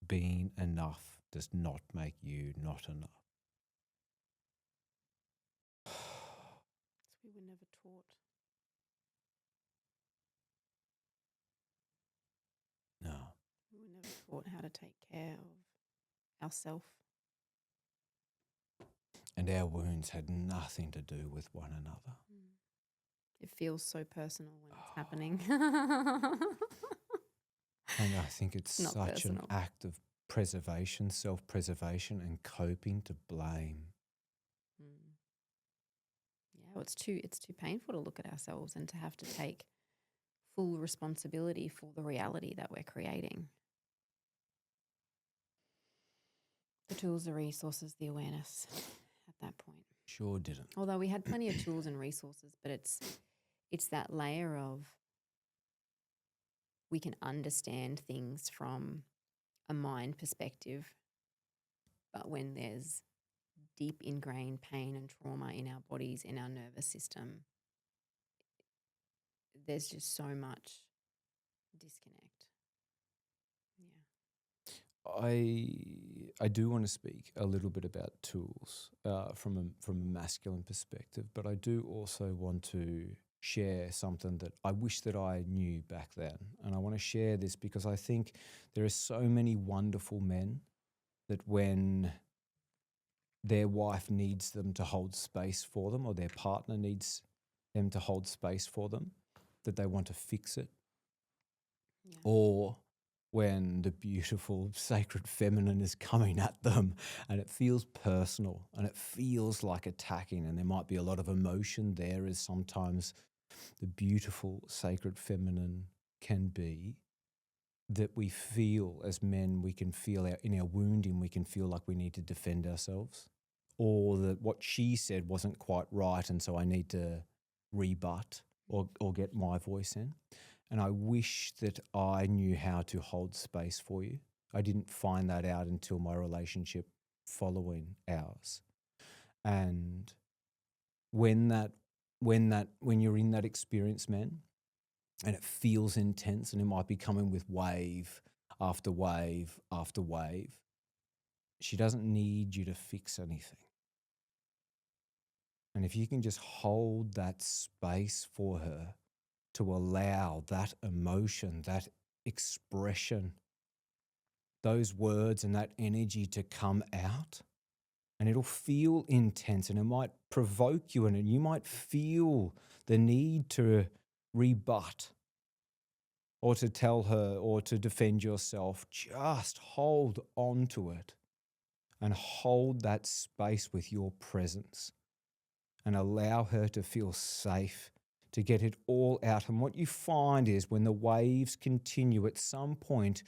being enough does not make you not enough. We were never taught. No. We were never taught how to take care of ourselves. And our wounds had nothing to do with one another. It feels so personal when it's happening. And I think it's Not such personal. an act of preservation, self-preservation and coping to blame. Yeah, it's too painful to look at ourselves and to have to take full responsibility for the reality that we're creating. The tools, the resources, the awareness at that point. Sure didn't. Although we had plenty of tools and resources, but it's that layer of we can understand things from a mind perspective, but when there's deep ingrained pain and trauma in our bodies, in our nervous system, there's just so much disconnect. Yeah. I do want to speak a little bit about tools from a masculine perspective, but I do also want to share something that I wish that I knew back then. And I want to share this because I think there are so many wonderful men that when their wife needs them to hold space for them, or their partner needs them to hold space for them, that they want to fix it. Yeah. Or when the beautiful sacred feminine is coming at them and it feels personal and it feels like attacking, and there might be a lot of emotion there, as sometimes the beautiful sacred feminine can be, that we feel as men, we can feel in our wounding, we can feel like we need to defend ourselves, or that what she said wasn't quite right and so I need to rebut or get my voice in. And I wish that I knew how to hold space for you. I didn't find that out until my relationship following ours. And when you're in that experience, man, and it feels intense and it might be coming with wave after wave after wave, she doesn't need you to fix anything. And if you can just hold that space for her to allow that emotion, that expression, those words and that energy to come out, and it'll feel intense and it might provoke you, and you might feel the need to rebut or to tell her or to defend yourself. Just hold on to it and hold that space with your presence and allow her to feel safe to get it all out. And what you find is when the waves continue, at some point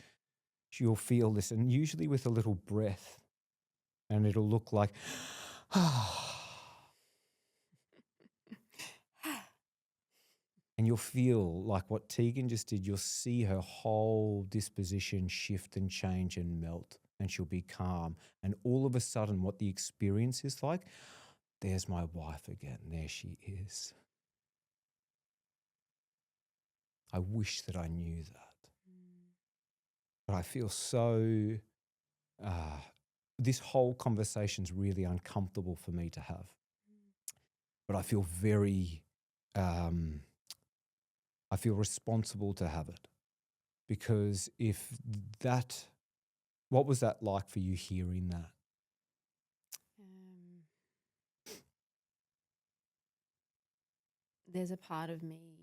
you'll feel this, and usually with a little breath, and it'll look like, and you'll feel like what Tegan just did. You'll see her whole disposition shift and change and melt, and she'll be calm. And all of a sudden, what the experience is like, there's my wife again. There she is. I wish that I knew that. But I feel so, this whole conversation's really uncomfortable for me to have. But I feel very, I feel responsible to have it. Because what was that like for you hearing that? There's a part of me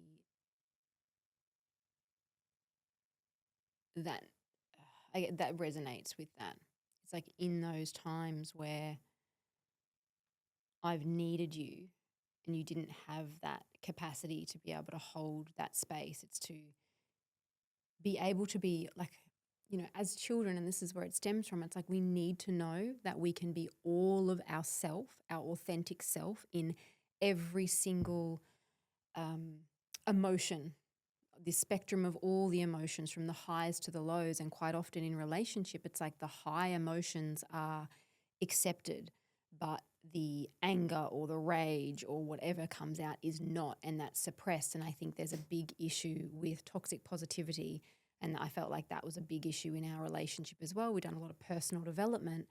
that that resonates with that. It's like in those times where I've needed you and you didn't have that capacity to be able to hold that space. It's to be able to be like, as children, and this is where it stems from, it's like we need to know that we can be all of ourself, our authentic self, in every single emotion, the spectrum of all the emotions from the highs to the lows. And quite often in relationship, it's like the high emotions are accepted, but the anger or the rage or whatever comes out is not, and that's suppressed. And I think there's a big issue with toxic positivity, and I felt like that was a big issue in our relationship as well. We've done a lot of personal development,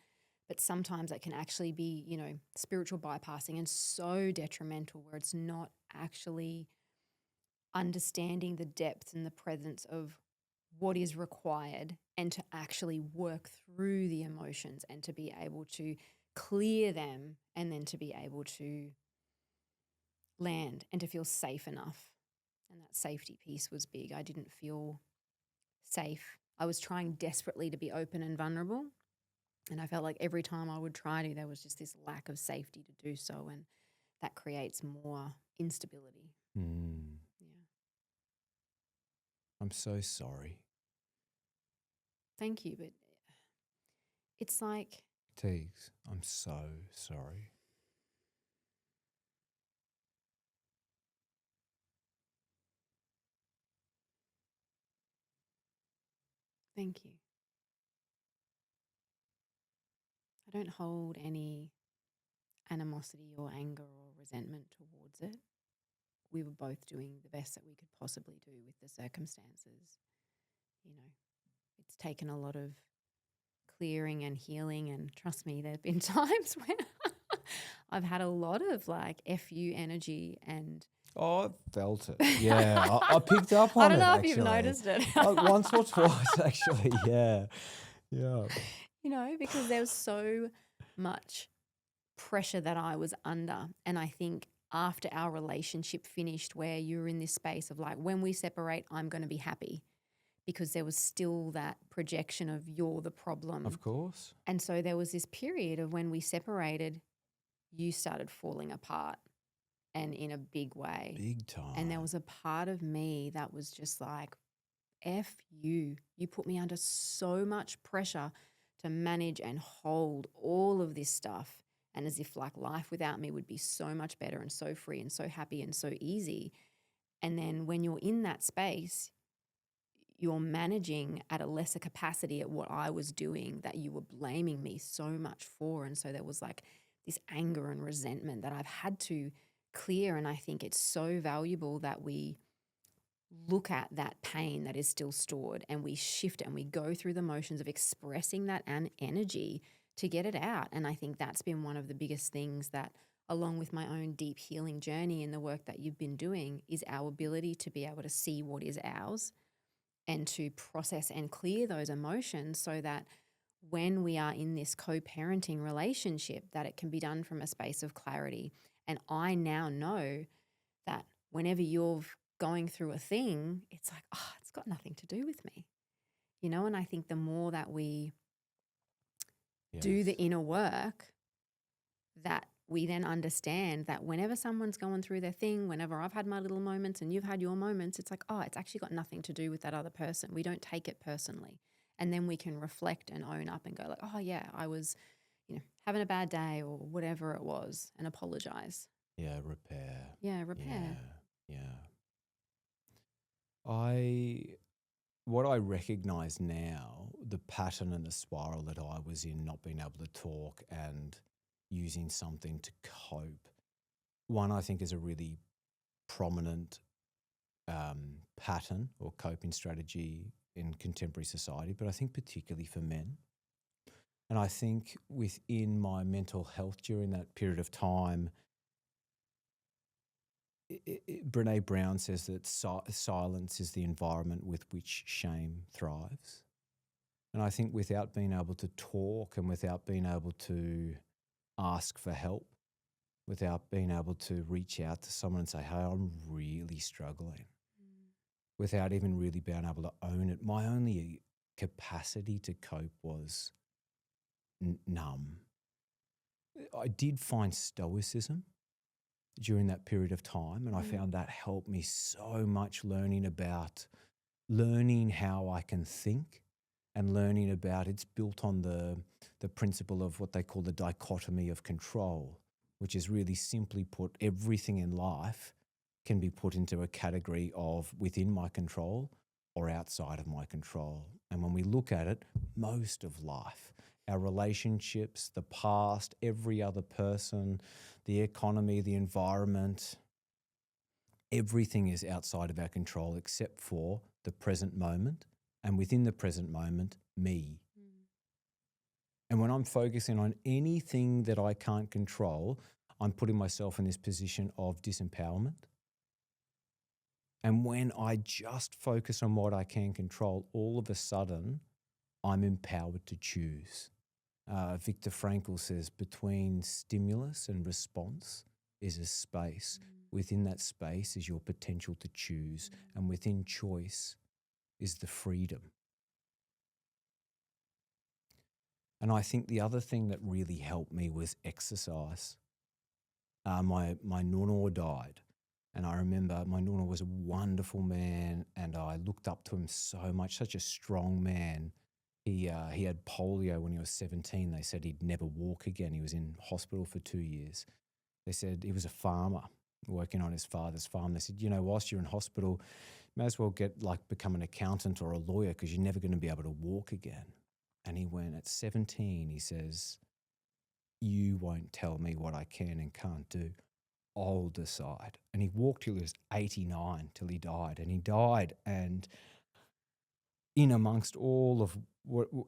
but sometimes that can actually be, spiritual bypassing and so detrimental, where it's not actually understanding the depth and the presence of what is required, and to actually work through the emotions and to be able to clear them, and then to be able to land and to feel safe enough. And that safety piece was big. I didn't feel safe. I was trying desperately to be open and vulnerable, and I felt like every time I would try to, there was just this lack of safety to do so, and that creates more instability. Yeah. I'm so sorry. Thank you, but it's like... Teags, I'm so sorry. Thank you. I don't hold any animosity or anger or resentment towards it. We were both doing the best that we could possibly do with the circumstances. It's taken a lot of clearing and healing. And trust me, there have been times where I've had a lot of like FU energy and Oh, I felt it. Yeah, I picked up I on don't it know if you've actually. noticed it. Once or twice actually. Yeah, yeah. Because there was so much pressure that I was under. And I think after our relationship finished, where you were in this space of like, when we separate, I'm going to be happy, because there was still that projection of you're the problem. Of course. And so there was this period of when we separated, you started falling apart, and in a big way. Big time. And there was a part of me that was just like, F you. You put me under so much pressure to manage and hold all of this stuff. And as if like life without me would be so much better and so free and so happy and so easy. And then when you're in that space, you're managing at a lesser capacity at what I was doing that you were blaming me so much for. And so there was like this anger and resentment that I've had to clear. And I think it's so valuable that we look at that pain that is still stored and we shift it and we go through the motions of expressing that energy to get it out. And I think that's been one of the biggest things that, along with my own deep healing journey and the work that you've been doing, is our ability to be able to see what is ours and to process and clear those emotions, so that when we are in this co-parenting relationship, that it can be done from a space of clarity. And I now know that whenever you're going through a thing, it's like, oh, it's got nothing to do with me, and I think the more that we do the inner work, that we then understand that whenever someone's going through their thing, whenever I've had my little moments and you've had your moments, it's like, oh, it's actually got nothing to do with that other person. We don't take it personally. And then we can reflect and own up and go like, oh yeah, I was, having a bad day or whatever it was, and apologize. Yeah, repair. Yeah, repair. Yeah. What I recognize now, the pattern and the spiral that I was in, not being able to talk and using something to cope. One, I think, is a really prominent pattern or coping strategy in contemporary society, but I think particularly for men. And I think within my mental health during that period of time, Brene Brown says that silence is the environment with which shame thrives. And I think without being able to talk and without being able to ask for help, without being able to reach out to someone and say, hey, I'm really struggling, without even really being able to own it, my only capacity to cope was numb. I did find stoicism during that period of time, and I found that helped me so much, learning how I can think, and learning about, it's built on the principle of what they call the dichotomy of control, which is really simply put, everything in life can be put into a category of within my control or outside of my control. And when we look at it, most of life, our relationships, the past, every other person, the economy, the environment, everything is outside of our control except for the present moment, and within the present moment, me. And when I'm focusing on anything that I can't control, I'm putting myself in this position of disempowerment. And when I just focus on what I can control, all of a sudden, I'm empowered to choose. Viktor Frankl says between stimulus and response is a space. Within that space is your potential to choose. And within choice is the freedom. And I think the other thing that really helped me was exercise. My nonna died. And I remember my nonna was a wonderful man, and I looked up to him so much, such a strong man. He had polio when he was 17. They said he'd never walk again. He was in hospital for 2 years. They said he was a farmer working on his father's farm. They said, whilst you're in hospital, you may as well become an accountant or a lawyer, because you're never going to be able to walk again. And he went, at 17, he says, you won't tell me what I can and can't do. I'll decide. And he walked till he was 89, till he died. And he died, and in amongst all of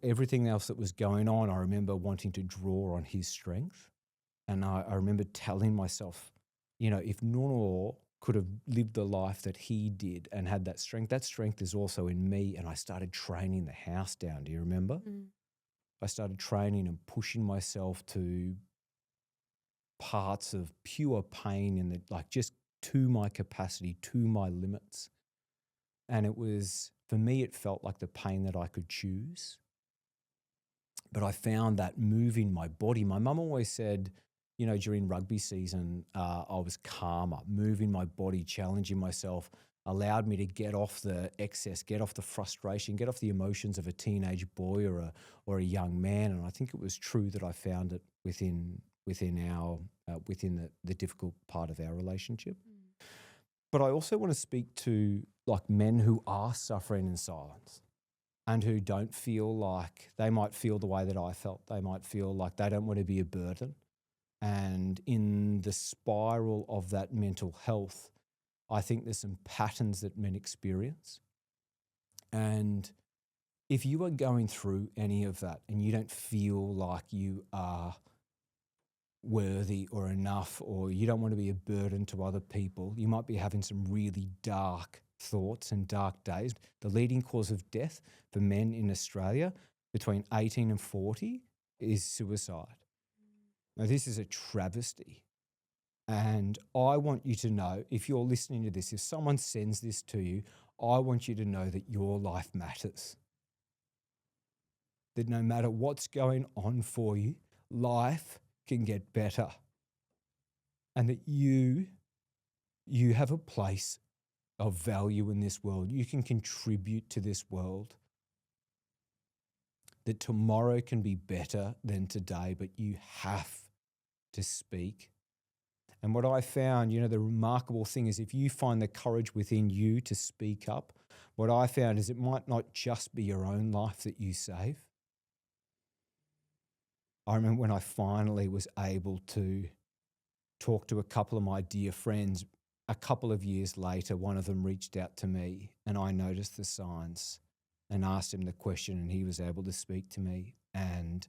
everything else that was going on, I remember wanting to draw on his strength. And I remember telling myself, if Nuno could have lived the life that he did and had that strength is also in me. And I started training the house down. Do you remember? Mm. I started training and pushing myself to parts of pure pain in just to my capacity, to my limits. And for me, it felt like the pain that I could choose. But I found that moving my body, my mum always said, during rugby season, I was calmer. Moving my body, challenging myself, allowed me to get off the excess, get off the frustration, get off the emotions of a teenage boy or a young man. And I think it was true that I found it within the difficult part of our relationship. Mm. But I also want to speak to men who are suffering in silence and who don't feel like they might feel the way that I felt. They might feel like they don't want to be a burden. And in the spiral of that mental health, I think there's some patterns that men experience. And if you are going through any of that and you don't feel like you are worthy or enough, or you don't want to be a burden to other people, you might be having some really dark thoughts and dark days. The leading cause of death for men in Australia between 18 and 40 is suicide. Now, this is a travesty. And I want you to know, if you're listening to this, if someone sends this to you, I want you to know that your life matters. That no matter what's going on for you, life can get better. And that you have a place of value in this world. You can contribute to this world. That tomorrow can be better than today, but you have to speak. And what I found, the remarkable thing is if you find the courage within you to speak up, what I found is it might not just be your own life that you save. I remember when I finally was able to talk to a couple of my dear friends, a couple of years later, one of them reached out to me and I noticed the signs and asked him the question and he was able to speak to me. And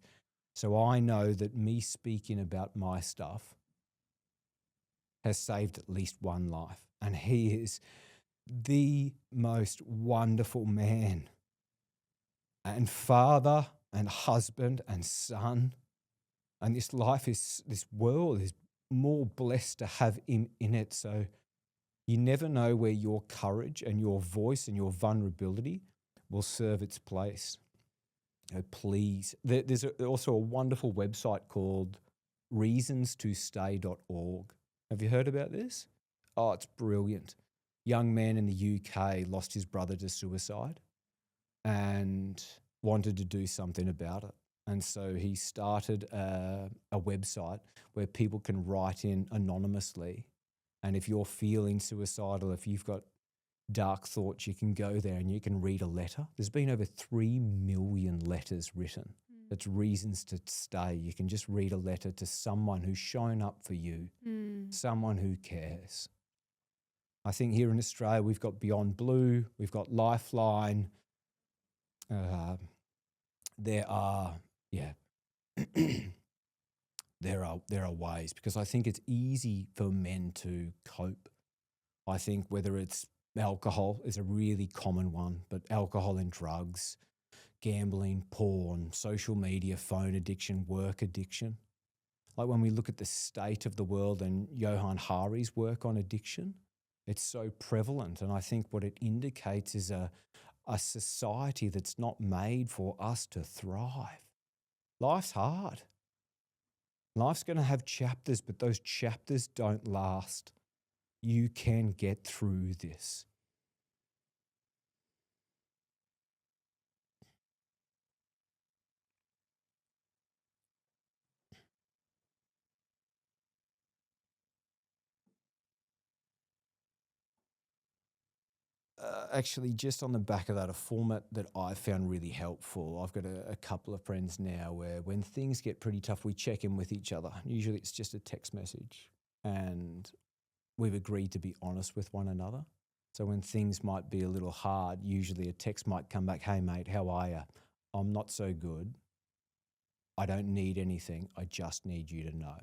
so I know that me speaking about my stuff has saved at least one life. And he is the most wonderful man and father and husband and son. And this world is more blessed to have him in it. So you never know where your courage and your voice and your vulnerability will serve its place. Please. There's also a wonderful website called reasonstostay.org. Have you heard about this? Oh, it's brilliant. Young man in the UK lost his brother to suicide and wanted to do something about it. And so he started a website where people can write in anonymously. And if you're feeling suicidal, if you've got dark thoughts, you can go there and you can read a letter. There's been over 3 million letters written. That's reasons to stay. You can just read a letter to someone who's shown up for you, someone who cares. I think here in Australia, we've got Beyond Blue, we've got Lifeline. There are ways, because I think it's easy for men to cope. I think whether it's alcohol is a really common one, but alcohol and drugs, gambling, porn, social media, phone addiction, work addiction. Like when we look at the state of the world and Johann Hari's work on addiction, it's so prevalent. And I think what it indicates is a society that's not made for us to thrive. Life's hard. Life's going to have chapters, but those chapters don't last. You can get through this. Actually, just on the back of that, a format that I found really helpful. I've got a couple of friends now where when things get pretty tough, we check in with each other. Usually it's just a text message and we've agreed to be honest with one another. So when things might be a little hard, usually a text might come back, "Hey mate, how are you? I'm not so good. I don't need anything. I just need you to know.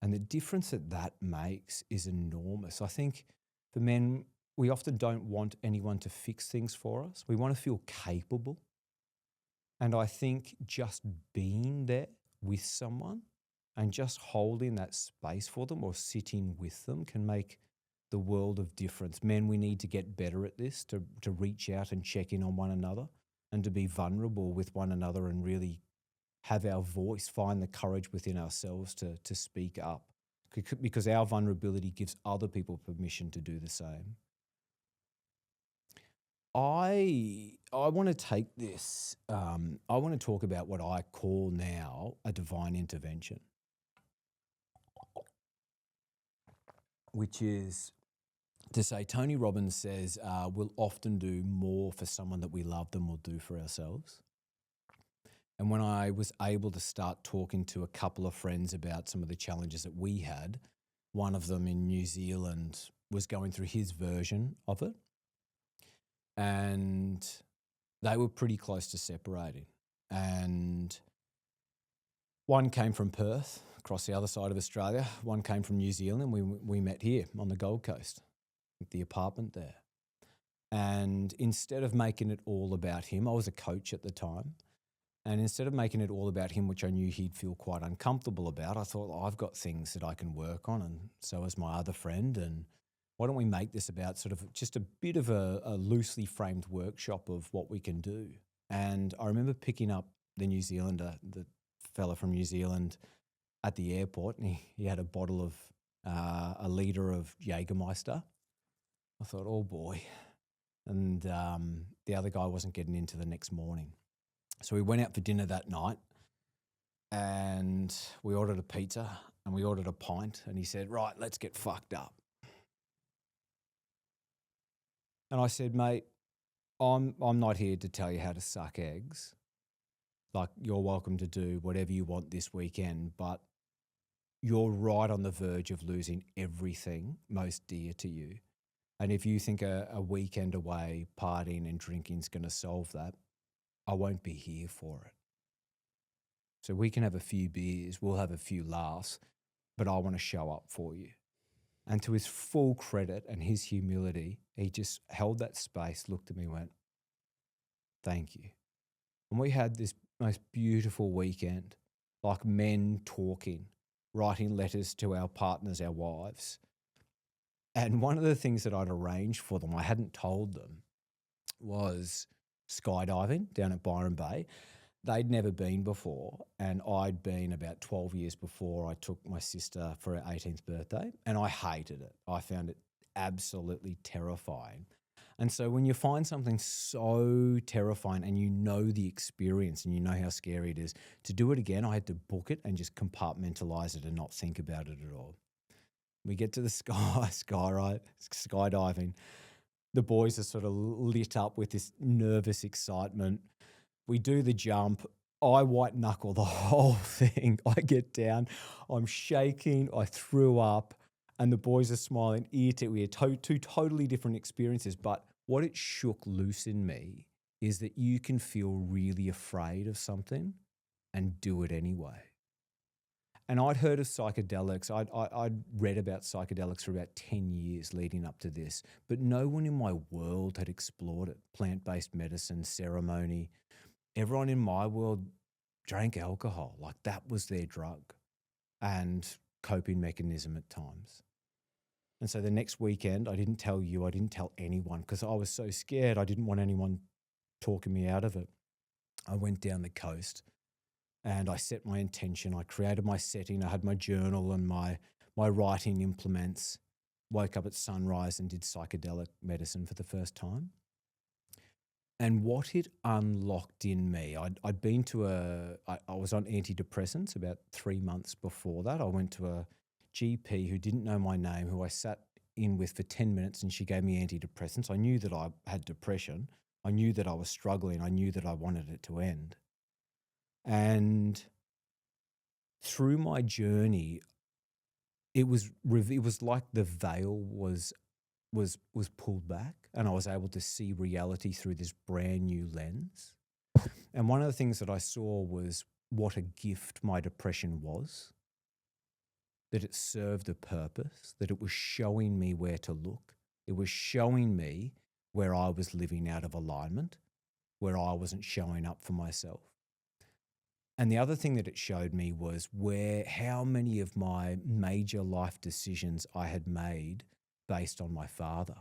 And the difference that makes is enormous. I think for men, we often don't want anyone to fix things for us. We want to feel capable. And I think just being there with someone and just holding that space for them or sitting with them can make the world of difference. Men, we need to get better at this, to reach out and check in on one another and to be vulnerable with one another and really have our voice, find the courage within ourselves to speak up, because our vulnerability gives other people permission to do the same. I want to take this, I want to talk about what I call now a divine intervention, which is to say, Tony Robbins says, we'll often do more for someone that we love than we'll do for ourselves. And when I was able to start talking to a couple of friends about some of the challenges that we had, one of them in New Zealand was going through his version of it. And they were pretty close to separating. And one came from Perth, across the other side of Australia. One came from New Zealand. We met here on the Gold Coast, at the apartment there. And instead of making it all about him, I was a coach at the time. And instead of making it all about him, which I knew he'd feel quite uncomfortable about, I thought, I've got things that I can work on, and so has my other friend. And why don't we make this about sort of just a bit of a loosely framed workshop of what we can do? And I remember picking up the New Zealander, the fella from New Zealand, at the airport, and he had a bottle of a litre of Jägermeister. I thought, oh boy. And the other guy wasn't getting into the next morning. So we went out for dinner that night and we ordered a pizza and we ordered a pint, and he said, right, let's get fucked up. And I said, mate, I'm not here to tell you how to suck eggs. Like, you're welcome to do whatever you want this weekend, but you're right on the verge of losing everything most dear to you. And if you think a weekend away partying and drinking is going to solve that, I won't be here for it. So we can have a few beers, we'll have a few laughs, but I want to show up for you. And to his full credit and his humility, he just held that space, looked at me, went, thank you. And we had this most beautiful weekend, like men talking, writing letters to our partners, our wives. And one of the things that I'd arranged for them, I hadn't told them, was skydiving down at Byron Bay. They'd never been before, and I'd been about 12 years before. I took my sister for her 18th birthday, and I hated it. I found it absolutely terrifying. And so when you find something so terrifying and you know the experience and you know how scary it is, to do it again, I had to book it and just compartmentalize it and not think about it at all. We get to the skydiving. The boys are sort of lit up with this nervous excitement. We do the jump. I white knuckle the whole thing. I get down. I'm shaking. I threw up. And the boys are smiling ear to ear. Two totally different experiences. But what it shook loose in me is that you can feel really afraid of something and do it anyway. And I'd heard of psychedelics. I'd read about psychedelics for about 10 years leading up to this, but no one in my world had explored it. Plant-based medicine, ceremony. Everyone in my world drank alcohol. Like, that was their drug and coping mechanism at times. And so the next weekend, I didn't tell you, I didn't tell anyone because I was so scared. I didn't want anyone talking me out of it. I went down the coast. And I set my intention. I created my setting. I had my journal and my writing implements. Woke up at sunrise and did psychedelic medicine for the first time. And what it unlocked in me, I'd been to I was on antidepressants about 3 months before that. I went to a GP who didn't know my name, who I sat in with for 10 minutes, and she gave me antidepressants. I knew that I had depression. I knew that I was struggling. I knew that I wanted it to end. And through my journey, it was like the veil was pulled back, and I was able to see reality through this brand new lens. And one of the things that I saw was what a gift my depression was, that it served a purpose, that it was showing me where to look. It was showing me where I was living out of alignment, where I wasn't showing up for myself. And the other thing that it showed me was how many of my major life decisions I had made based on my father.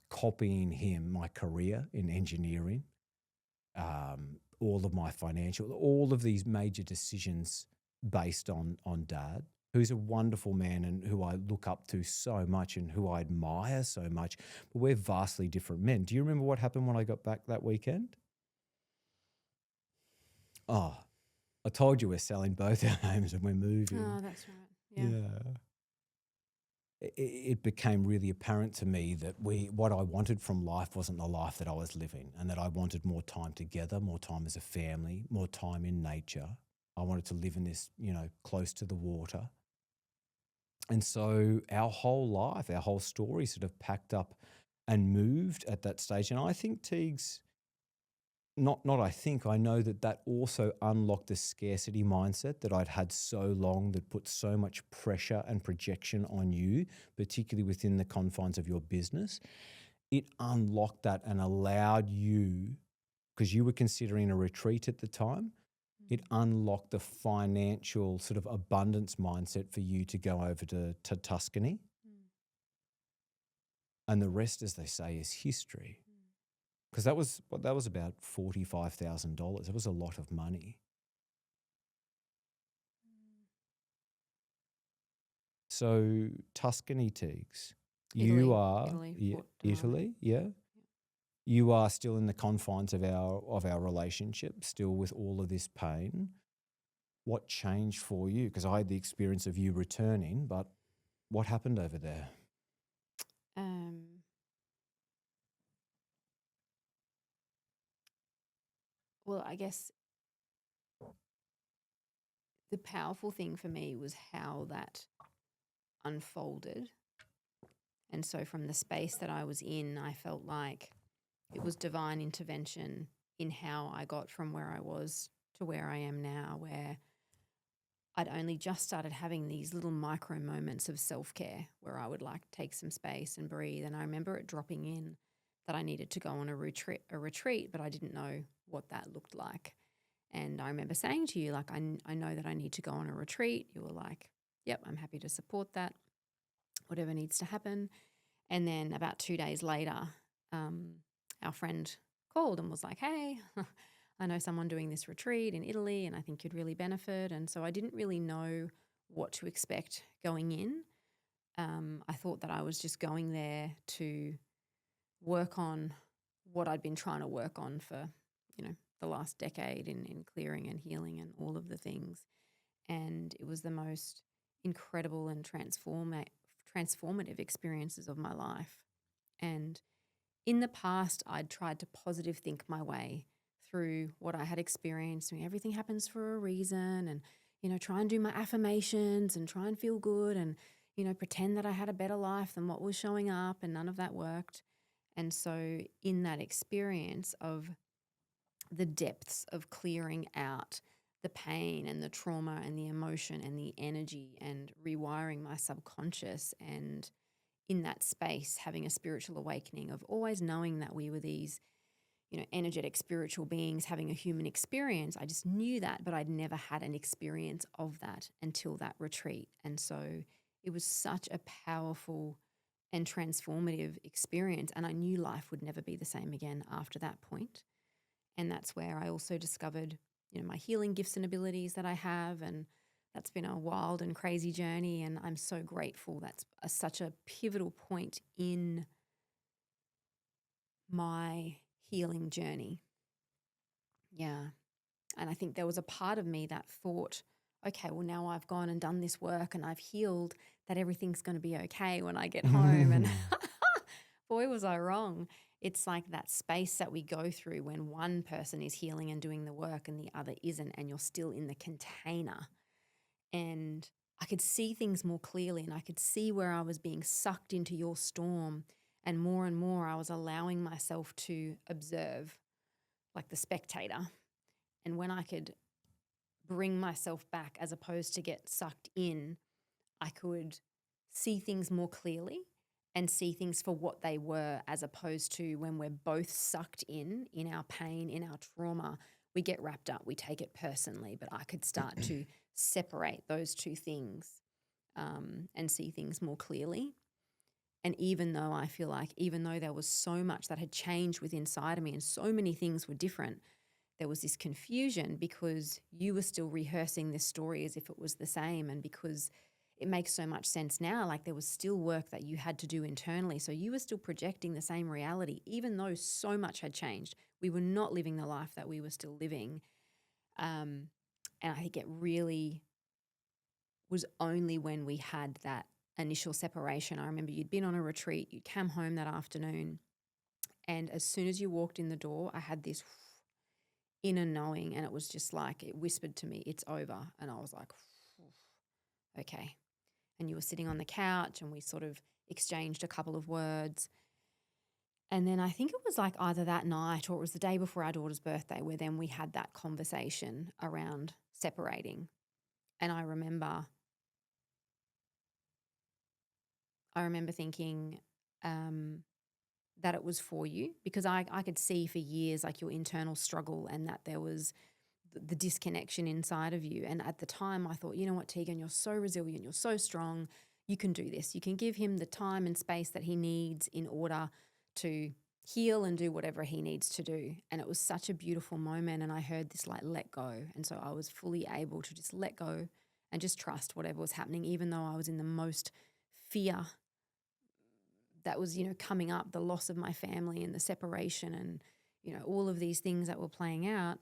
Copying him, my career in engineering, all of my financial, all of these major decisions based on Dad, who's a wonderful man and who I look up to so much and who I admire so much. But we're vastly different men. Do you remember what happened when I got back that weekend? Oh, I told you we're selling both our homes and we're moving. Oh, that's right. Yeah. It became really apparent to me that what I wanted from life wasn't the life that I was living, and that I wanted more time together, more time as a family, more time in nature. I wanted to live in this, close to the water. And so our whole life, our whole story sort of packed up and moved at that stage. And I think Teagues, I know that also unlocked the scarcity mindset that I'd had so long, that put so much pressure and projection on you, particularly within the confines of your business. It unlocked that and allowed you, because you were considering a retreat at the time, it unlocked the financial sort of abundance mindset for you to go over to Tuscany. And the rest, as they say, is history. Because that was about $45,000. It was a lot of money. So Tuscany, Teagues, you are Italy, yeah. You are still in the confines of our relationship, still with all of this pain. What changed for you? Because I had the experience of you returning, but what happened over there? Well, I guess the powerful thing for me was how that unfolded. And so from the space that I was in, I felt like it was divine intervention in how I got from where I was to where I am now, where I'd only just started having these little micro moments of self-care where I would like take some space and breathe. And I remember it dropping in that I needed to go on a retreat, but I didn't know what that looked like. And I remember saying to you, like, I know that I need to go on a retreat. You were like, yep, I'm happy to support that, whatever needs to happen. And then about 2 days later, our friend called and was like, hey, I know someone doing this retreat in Italy and I think you'd really benefit. And so I didn't really know what to expect going in. I thought that I was just going there to work on what I'd been trying to work on for, the last decade in clearing and healing and all of the things. And it was the most incredible and transformative experiences of my life. And in the past, I'd tried to positive think my way through what I had experienced. I mean, everything happens for a reason, and, try and do my affirmations and try and feel good and, pretend that I had a better life than what was showing up, and none of that worked. And so in that experience of the depths of clearing out the pain and the trauma and the emotion and the energy and rewiring my subconscious, and in that space having a spiritual awakening of always knowing that we were these, energetic spiritual beings having a human experience. I just knew that, but I'd never had an experience of that until that retreat. And so it was such a powerful and transformative experience. And I knew life would never be the same again after that point. And that's where I also discovered, my healing gifts and abilities that I have. And that's been a wild and crazy journey. And I'm so grateful. That's such a pivotal point in my healing journey. Yeah. And I think there was a part of me that thought, okay, well, now I've gone and done this work and I've healed, that everything's going to be okay when I get home. And boy, was I wrong. It's like that space that we go through when one person is healing and doing the work and the other isn't, and you're still in the container. And I could see things more clearly, and I could see where I was being sucked into your storm, and more I was allowing myself to observe like the spectator. And when I could bring myself back as opposed to get sucked in, I could see things more clearly and see things for what they were, as opposed to when we're both sucked in our pain, in our trauma, we get wrapped up, we take it personally. But I could start to separate those two things and see things more clearly. And even though I feel like, even though there was so much that had changed within inside of me and so many things were different, there was this confusion because you were still rehearsing this story as if it was the same. And because it makes so much sense now, like there was still work that you had to do internally. So you were still projecting the same reality, even though so much had changed. We were not living the life that we were still living. And I think it really was only when we had that initial separation. I remember you'd been on a retreat, you came home that afternoon, and as soon as you walked in the door, I had this inner knowing, and it was just like, it whispered to me, it's over. And I was like, okay. And you were sitting on the couch and we sort of exchanged a couple of words. And then I think it was like either that night or it was the day before our daughter's birthday where then we had that conversation around separating. And I remember thinking that it was for you, because I could see for years like your internal struggle and that there was the disconnection inside of you. And at the time I thought, you know what, Tegan, you're so resilient, you're so strong, you can do this. You can give him the time and space that he needs in order to heal and do whatever he needs to do. And it was such a beautiful moment. And I heard this like, let go. And so I was fully able to just let go and just trust whatever was happening, even though I was in the most fear that was, you know, coming up, the loss of my family and the separation and, you know, all of these things that were playing out.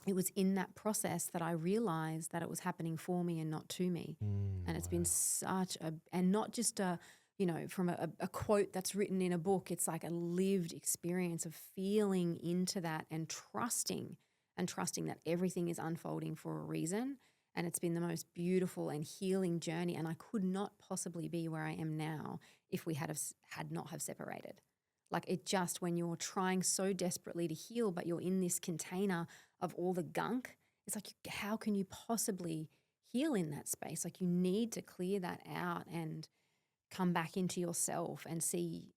It was in that process that I realized that it was happening for me and not to me. And it's been such a, and not just a, you know, from a quote that's written in a book, it's like a lived experience of feeling into that and trusting that everything is unfolding for a reason. And it's been the most beautiful and healing journey. And I could not possibly be where I am now if we had not have separated. Like it just, when you're trying so desperately to heal, but you're in this container of all the gunk, it's like, how can you possibly heal in that space? Like you need to clear that out and come back into yourself and see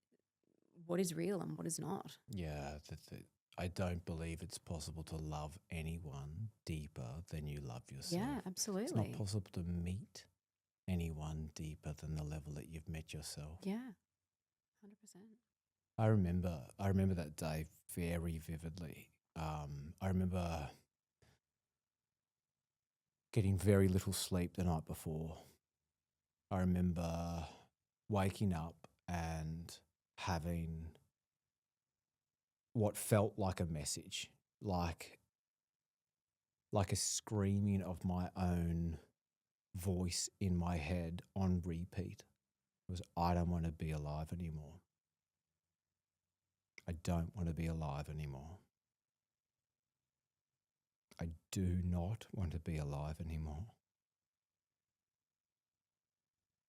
what is real and what is not. Yeah, I don't believe it's possible to love anyone deeper than you love yourself. Yeah, absolutely. It's not possible to meet anyone deeper than the level that you've met yourself. Yeah, 100%. I remember that day very vividly. I remember getting very little sleep the night before. I remember waking up and having what felt like a message, like a screaming of my own voice in my head on repeat. It was, I don't want to be alive anymore. I don't want to be alive anymore. I do not want to be alive anymore.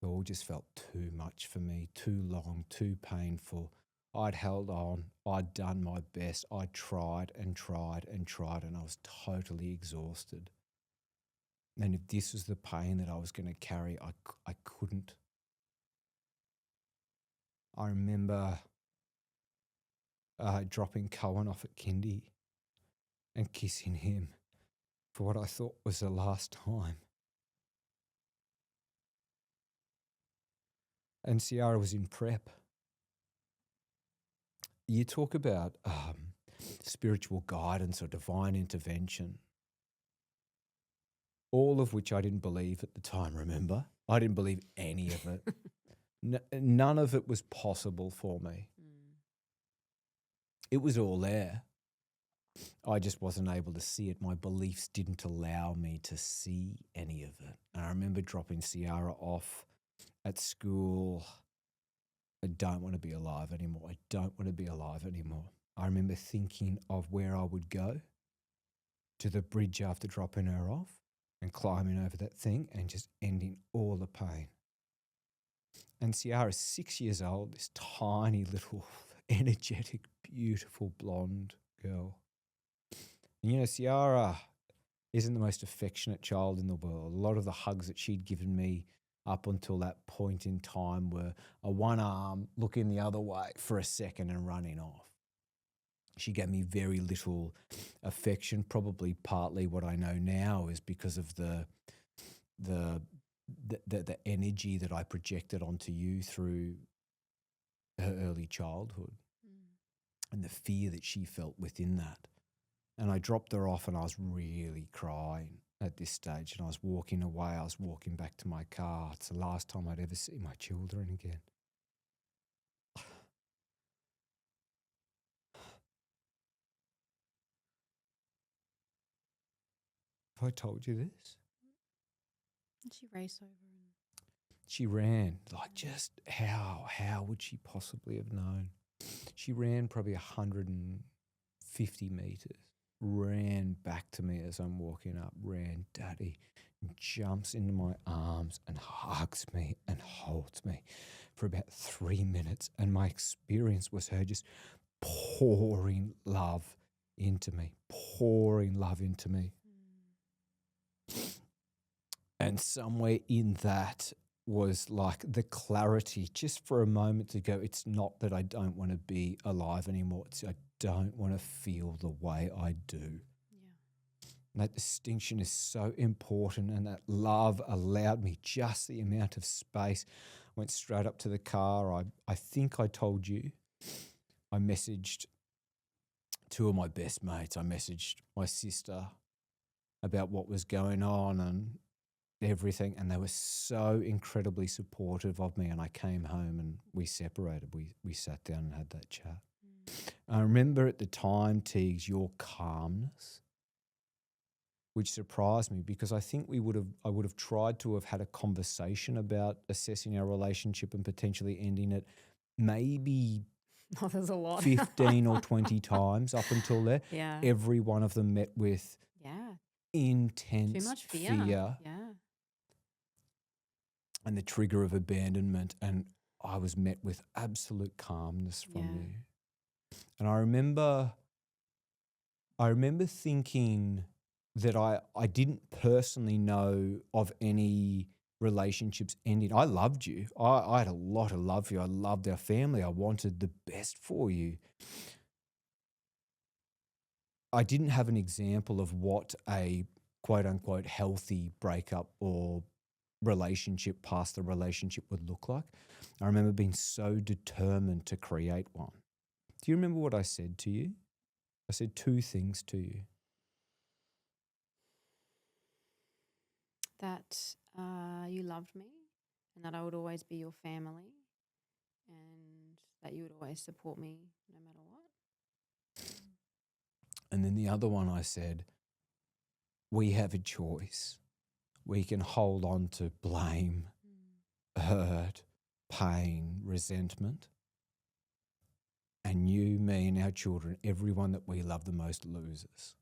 It all just felt too much for me, too long, too painful. I'd held on, I'd done my best, I tried and tried and tried, and I was totally exhausted. And if this was the pain that I was going to carry, I couldn't. I remember dropping Cohen off at kindy and kissing him for what I thought was the last time. And Ciara was in prep. You talk about spiritual guidance or divine intervention, all of which I didn't believe at the time, remember? I didn't believe any of it. None of it was possible for me. It was all there. I just wasn't able to see it. My beliefs didn't allow me to see any of it. And I remember dropping Ciara off at school. I don't want to be alive anymore. I don't want to be alive anymore. I remember thinking of where I would go to the bridge after dropping her off and climbing over that thing and just ending all the pain. And Ciara's 6 years old, this tiny little energetic, beautiful blonde girl. And, Ciara isn't the most affectionate child in the world. A lot of the hugs that she'd given me up until that point in time were a one arm looking the other way for a second and running off. She gave me very little affection. Probably partly what I know now is because of the energy that I projected onto you through her early childhood and the fear that she felt within that. And I dropped her off and I was really crying at this stage, and I was walking away. I was walking back to my car. It's the last time I'd ever see my children again. Have I told you this? Did she race over? And She ran, like, just how would she possibly have known? She ran probably 150 meters, ran back to me as I'm walking up, ran, Daddy, and jumps into my arms and hugs me and holds me for about 3 minutes. And my experience was her just pouring love into me, pouring love into me. And somewhere in that was like the clarity just for a moment to go, it's not that I don't want to be alive anymore. It's I don't want to feel the way I do. And that distinction is so important, and that love allowed me just the amount of space. Went straight up to the car. I think I told you, I messaged two of my best mates. I messaged my sister about what was going on and everything, and they were so incredibly supportive of me. And I came home and we separated. We sat down and had that chat. I remember at the time, Teags, your calmness, which surprised me, because I think I would have tried to have had a conversation about assessing our relationship and potentially ending it maybe there's a lot. 15 or 20 times up until there. Yeah. Every one of them met with intense Too much fear. Yeah. And the trigger of abandonment, and I was met with absolute calmness from you. And I remember thinking that I didn't personally know of any relationships ending. I loved you. I had a lot of love for you. I loved our family. I wanted the best for you. I didn't have an example of what a quote unquote healthy breakup or relationship past the relationship would look like. I remember being so determined to create one. Do you remember what I said to you? I said two things to you. That you loved me, and that I would always be your family, and that you would always support me no matter what. And then the other one I said, we have a choice. We can hold on to blame, hurt, pain, resentment. And you, me, and our children, everyone that we love the most loses.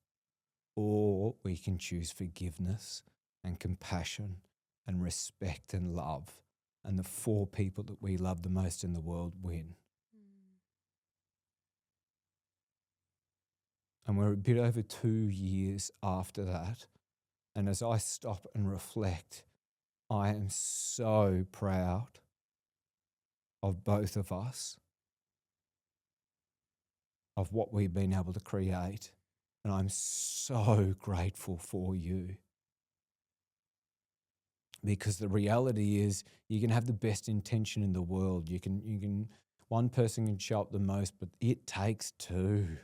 Or we can choose forgiveness and compassion and respect and love. And the four people that we love the most in the world win. And we're a bit over 2 years after that. And as I stop and reflect, I am so proud of both of us, of what we've been able to create. And I'm so grateful for you. Because the reality is, you can have the best intention in the world. You can one person can show up the most, but it takes two.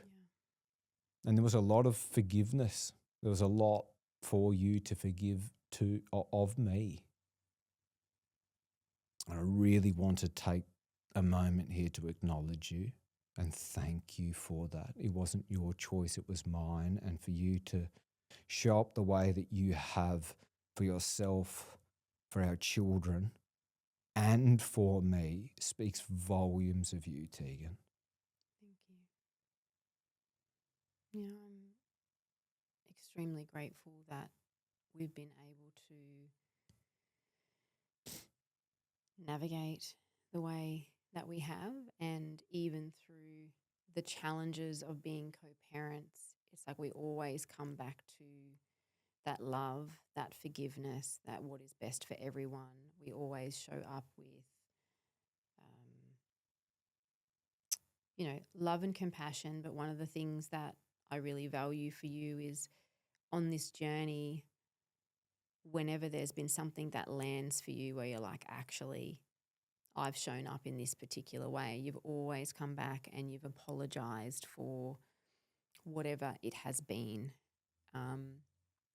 And there was a lot of forgiveness. There was a lot for you to forgive of me. I really want to take a moment here to acknowledge you and thank you for that. It wasn't your choice, it was mine. And for you to show up the way that you have for yourself, for our children, and for me speaks volumes of you, Tegan. Thank you. Yeah, I'm extremely grateful that we've been able to navigate the way that we have, and even through the challenges of being co-parents, it's like we always come back to that love, that forgiveness, that what is best for everyone. We always show up with, um, love and compassion. But one of the things that I really value for you is on this journey, whenever there's been something that lands for you where you're like, actually, I've shown up in this particular way, you've always come back and you've apologized for whatever it has been.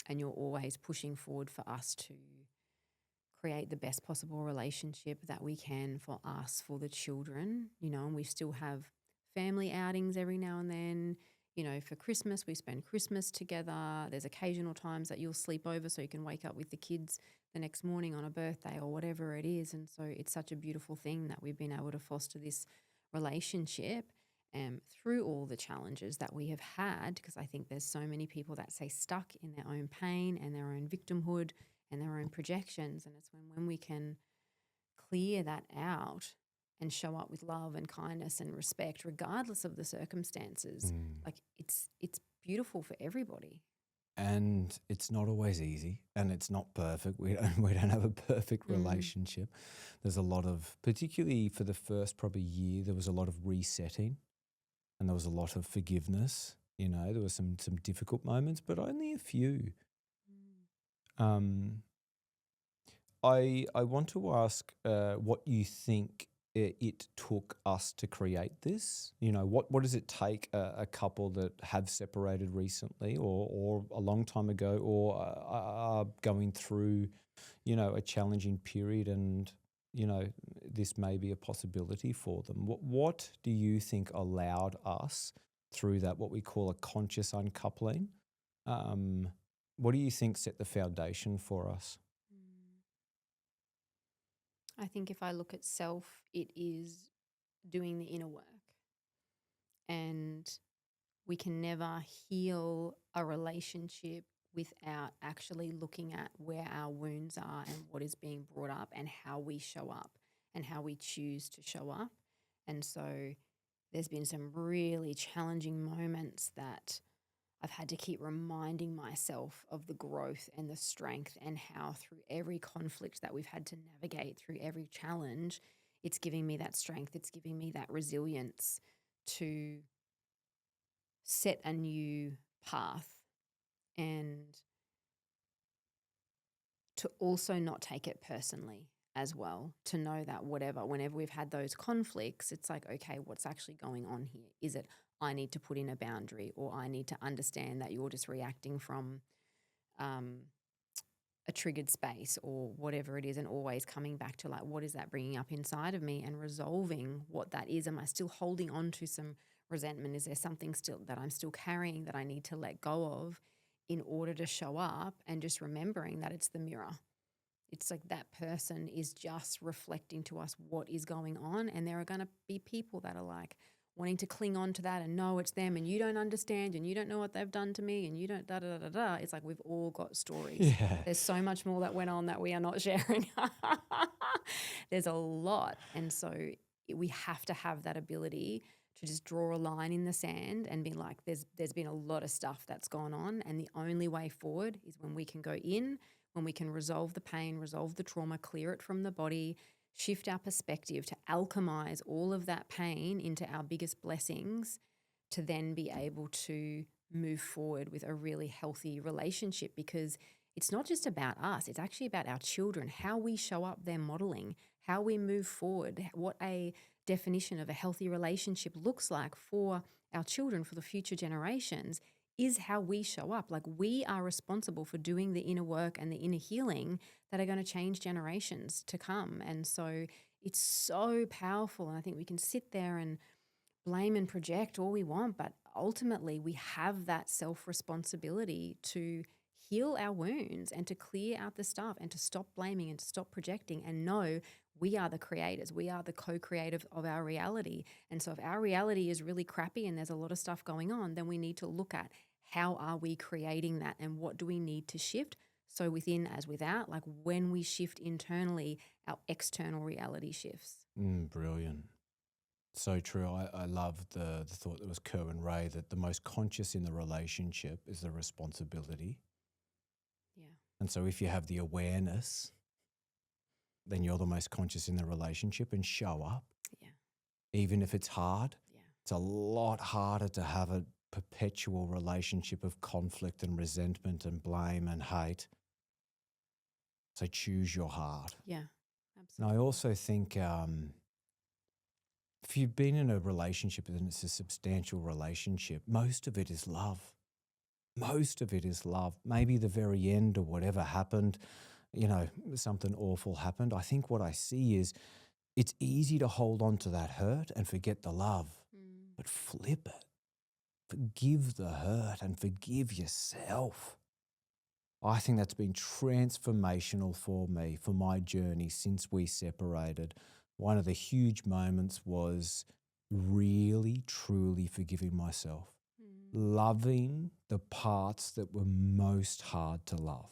And you're always pushing forward for us to create the best possible relationship that we can for us, for the children, and we still have family outings every now and then. For Christmas, we spend Christmas together. There's occasional times that you'll sleep over so you can wake up with the kids the next morning on a birthday or whatever it is. And so it's such a beautiful thing that we've been able to foster this relationship through all the challenges that we have had, because I think there's so many people that stay stuck in their own pain and their own victimhood and their own projections. And it's when we can clear that out and show up with love and kindness and respect, regardless of the circumstances, like it's beautiful for everybody. And it's not always easy, and it's not perfect. We don't have a perfect relationship. There's a lot of, particularly for the first probably year, there was a lot of resetting, and there was a lot of forgiveness. There were some difficult moments, but only a few. I want to ask what you think it took us to create this. What does it take a couple that have separated recently or a long time ago or are going through, a challenging period and, this may be a possibility for them. What do you think allowed us through that, what we call a conscious uncoupling? What do you think set the foundation for us? I think if I look at self, it is doing the inner work. And we can never heal a relationship without actually looking at where our wounds are and what is being brought up and how we show up and how we choose to show up. And so there's been some really challenging moments that I've had to keep reminding myself of the growth and the strength, and how through every conflict that we've had to navigate, through every challenge, it's giving me that strength. It's giving me that resilience to set a new path, and to also not take it personally as well, to know that whenever we've had those conflicts, it's like, okay, what's actually going on here? Is it I need to put in a boundary, or I need to understand that you're just reacting from a triggered space or whatever it is, and always coming back to like, what is that bringing up inside of me, and resolving what that is. Am I still holding on to some resentment? Is there something still that I'm still carrying that I need to let go of in order to show up? And just remembering that it's the mirror. It's like that person is just reflecting to us what is going on. And there are going to be people that are like wanting to cling on to that and know it's them, and you don't understand, and you don't know what they've done to me, and you don't da-da-da-da-da. It's like we've all got stories. Yeah. There's so much more that went on that we are not sharing. There's a lot. And so we have to have that ability to just draw a line in the sand and be like, there's been a lot of stuff that's gone on, and the only way forward is when we can go in, when we can resolve the pain, resolve the trauma, clear it from the body, shift our perspective to alchemize all of that pain into our biggest blessings, to then be able to move forward with a really healthy relationship. Because it's not just about us, it's actually about our children, how we show up, their modeling, how we move forward, what a definition of a healthy relationship looks like for our children, for the future generations, is how we show up. Like, we are responsible for doing the inner work and the inner healing that are going to change generations to come. And so it's so powerful. And I think we can sit there and blame and project all we want, but ultimately we have that self-responsibility to heal our wounds and to clear out the stuff and to stop blaming and to stop projecting, and know we are the creators. We are the co-creative of our reality. And so if our reality is really crappy and there's a lot of stuff going on, then we need to look at how are we creating that, and what do we need to shift? So within as without, like when we shift internally, our external reality shifts. Brilliant. So true. I love the thought that was Kerr and Ray that the most conscious in the relationship is the responsibility. Yeah. And so if you have the awareness, then you're the most conscious in the relationship and show up. Yeah. Even if it's hard, Yeah. it's a lot harder to have a perpetual relationship of conflict and resentment and blame and hate. So choose your heart. Yeah. And Absolutely. I also think if you've been in a relationship and it's a substantial relationship, most of it is love. Most of it is love. Maybe the very end or whatever happened, something awful happened. I think what I see is it's easy to hold on to that hurt and forget the love, but flip it. Forgive the hurt and forgive yourself. I think that's been transformational for me, for my journey since we separated. One of the huge moments was really, truly forgiving myself, loving the parts that were most hard to love.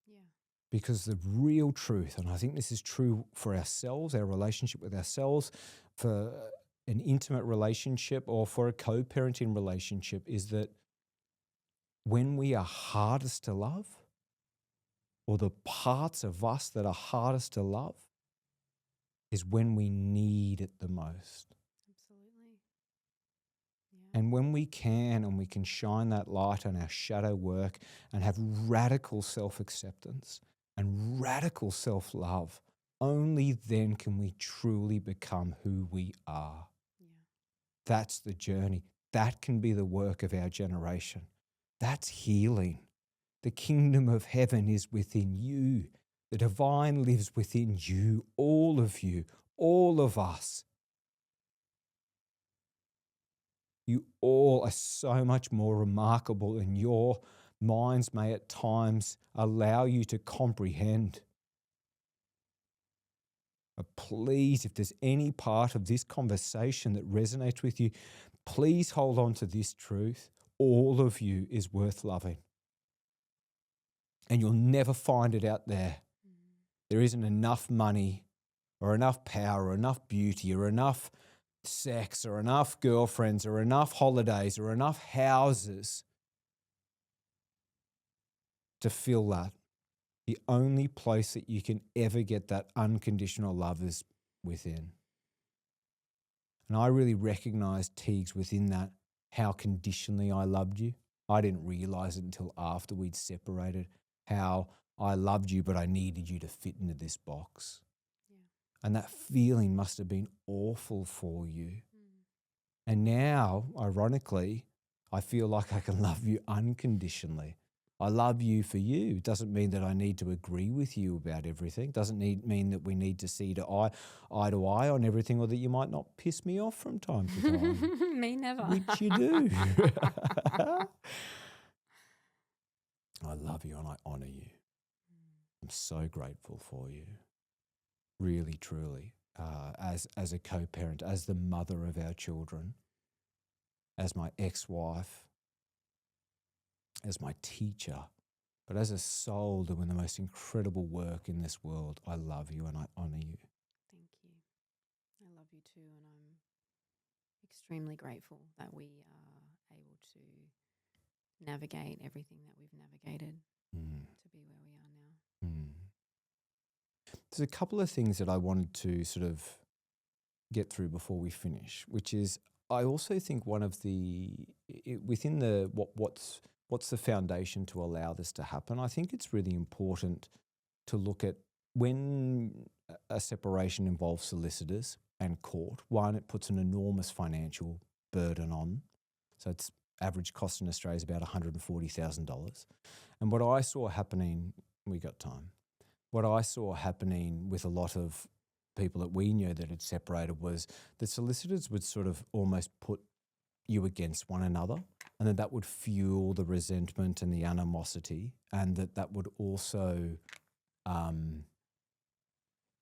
Yeah. Because the real truth, and I think this is true for ourselves, our relationship with ourselves, for an intimate relationship or for a co-parenting relationship, is that when we are hardest to love, or the parts of us that are hardest to love, is when we need it the most. Absolutely. Yeah. And when we can, and we can shine that light on our shadow work and have radical self-acceptance and radical self-love, only then can we truly become who we are. Yeah. That's the journey. That can be the work of our generation. That's healing. The kingdom of heaven is within you. The divine lives within you, all of us. You all are so much more remarkable, and your minds may at times allow you to comprehend. But please, if there's any part of this conversation that resonates with you, please hold on to this truth. All of you is worth loving. And you'll never find it out there. There isn't enough money or enough power or enough beauty or enough sex or enough girlfriends or enough holidays or enough houses to fill that. The only place that you can ever get that unconditional love is within. And I really recognized, Teags, within that, how conditionally I loved you. I didn't realize it until after we'd separated, how I loved you, but I needed you to fit into this box. Yeah. And that feeling must have been awful for you. And now, ironically, I feel like I can love you unconditionally. I love you for you. It doesn't mean that I need to agree with you about everything. It doesn't mean that we need to see eye to eye on everything, or that you might not piss me off from time to time. Me never. Which you do. I love you and I honour you. I'm so grateful for you. Really, truly. As a co-parent, as the mother of our children, as my ex-wife, as my teacher, but as a soul doing the most incredible work in this world, I love you and I honour you. Thank you. I love you too, and I'm extremely grateful that we are able to navigate everything that we've navigated to be where we are now. There's a couple of things that I wanted to sort of get through before we finish, which is I also think one of within the what's the foundation to allow this to happen. I think it's really important to look at when a separation involves solicitors and court. One, it puts an enormous financial burden on. So it's average cost in Australia is about $140,000. And what I saw happening, we got time. What I saw happening with a lot of people that we knew that had separated was the solicitors would sort of almost put you against one another, and that would fuel the resentment and the animosity, and that would also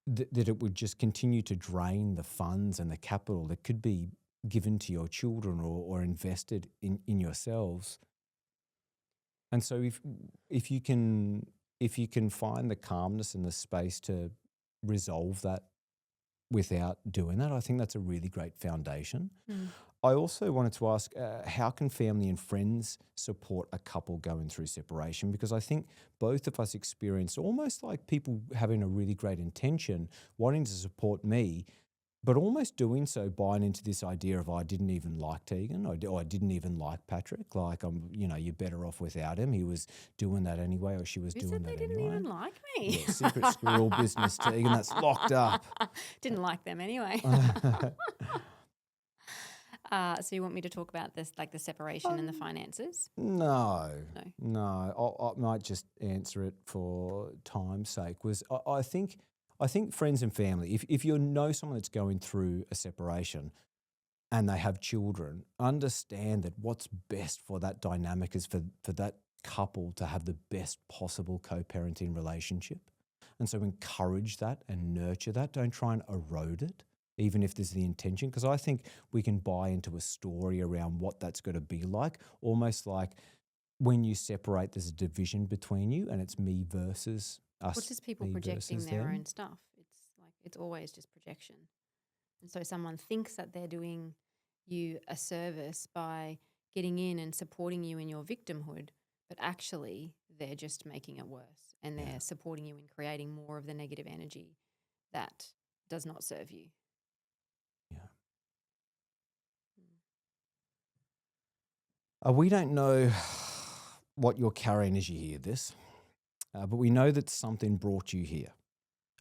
that it would just continue to drain the funds and the capital that could be given to your children or invested in yourselves. And so if you can find the calmness and the space to resolve that without doing that. I think that's a really great foundation. Mm. I also wanted to ask, how can family and friends support a couple going through separation? Because I think both of us experience almost like people having a really great intention, wanting to support me, but almost doing so buying into this idea of I didn't even like Tegan, or I didn't even like Patrick. Like, you're better off without him. He was doing that anyway, or she was Who doing said that they didn't anyway. even like me? Yeah, secret squirrel business, Tegan. That's locked up. Didn't like them anyway. So you want me to talk about this, like the separation and the finances? No. No. I might just answer it for time's sake. I think friends and family. If you know someone that's going through a separation and they have children, understand that what's best for that dynamic is for that couple to have the best possible co-parenting relationship. And so encourage that and nurture that. Don't try and erode it, even if there's the intention, because I think we can buy into a story around what that's going to be like, almost like when you separate, there's a division between you and it's me versus us. Well, just people me projecting versus their them. own stuff. It's always just projection. And so someone thinks that they're doing you a service by getting in and supporting you in your victimhood, but actually they're just making it worse, and they're supporting you in creating more of the negative energy that does not serve you. Yeah. We don't know what you're carrying as you hear this, but we know that something brought you here.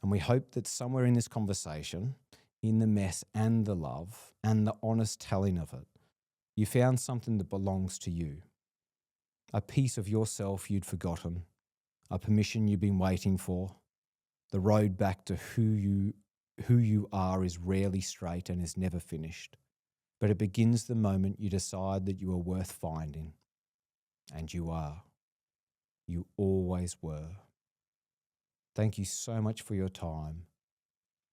And we hope that somewhere in this conversation, in the mess and the love and the honest telling of it, you found something that belongs to you. A piece of yourself you'd forgotten, a permission you've been waiting for. The road back to who you are is rarely straight and is never finished. But it begins the moment you decide that you are worth finding. And you are. You always were. Thank you so much for your time.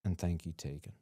And thank you, Tegan.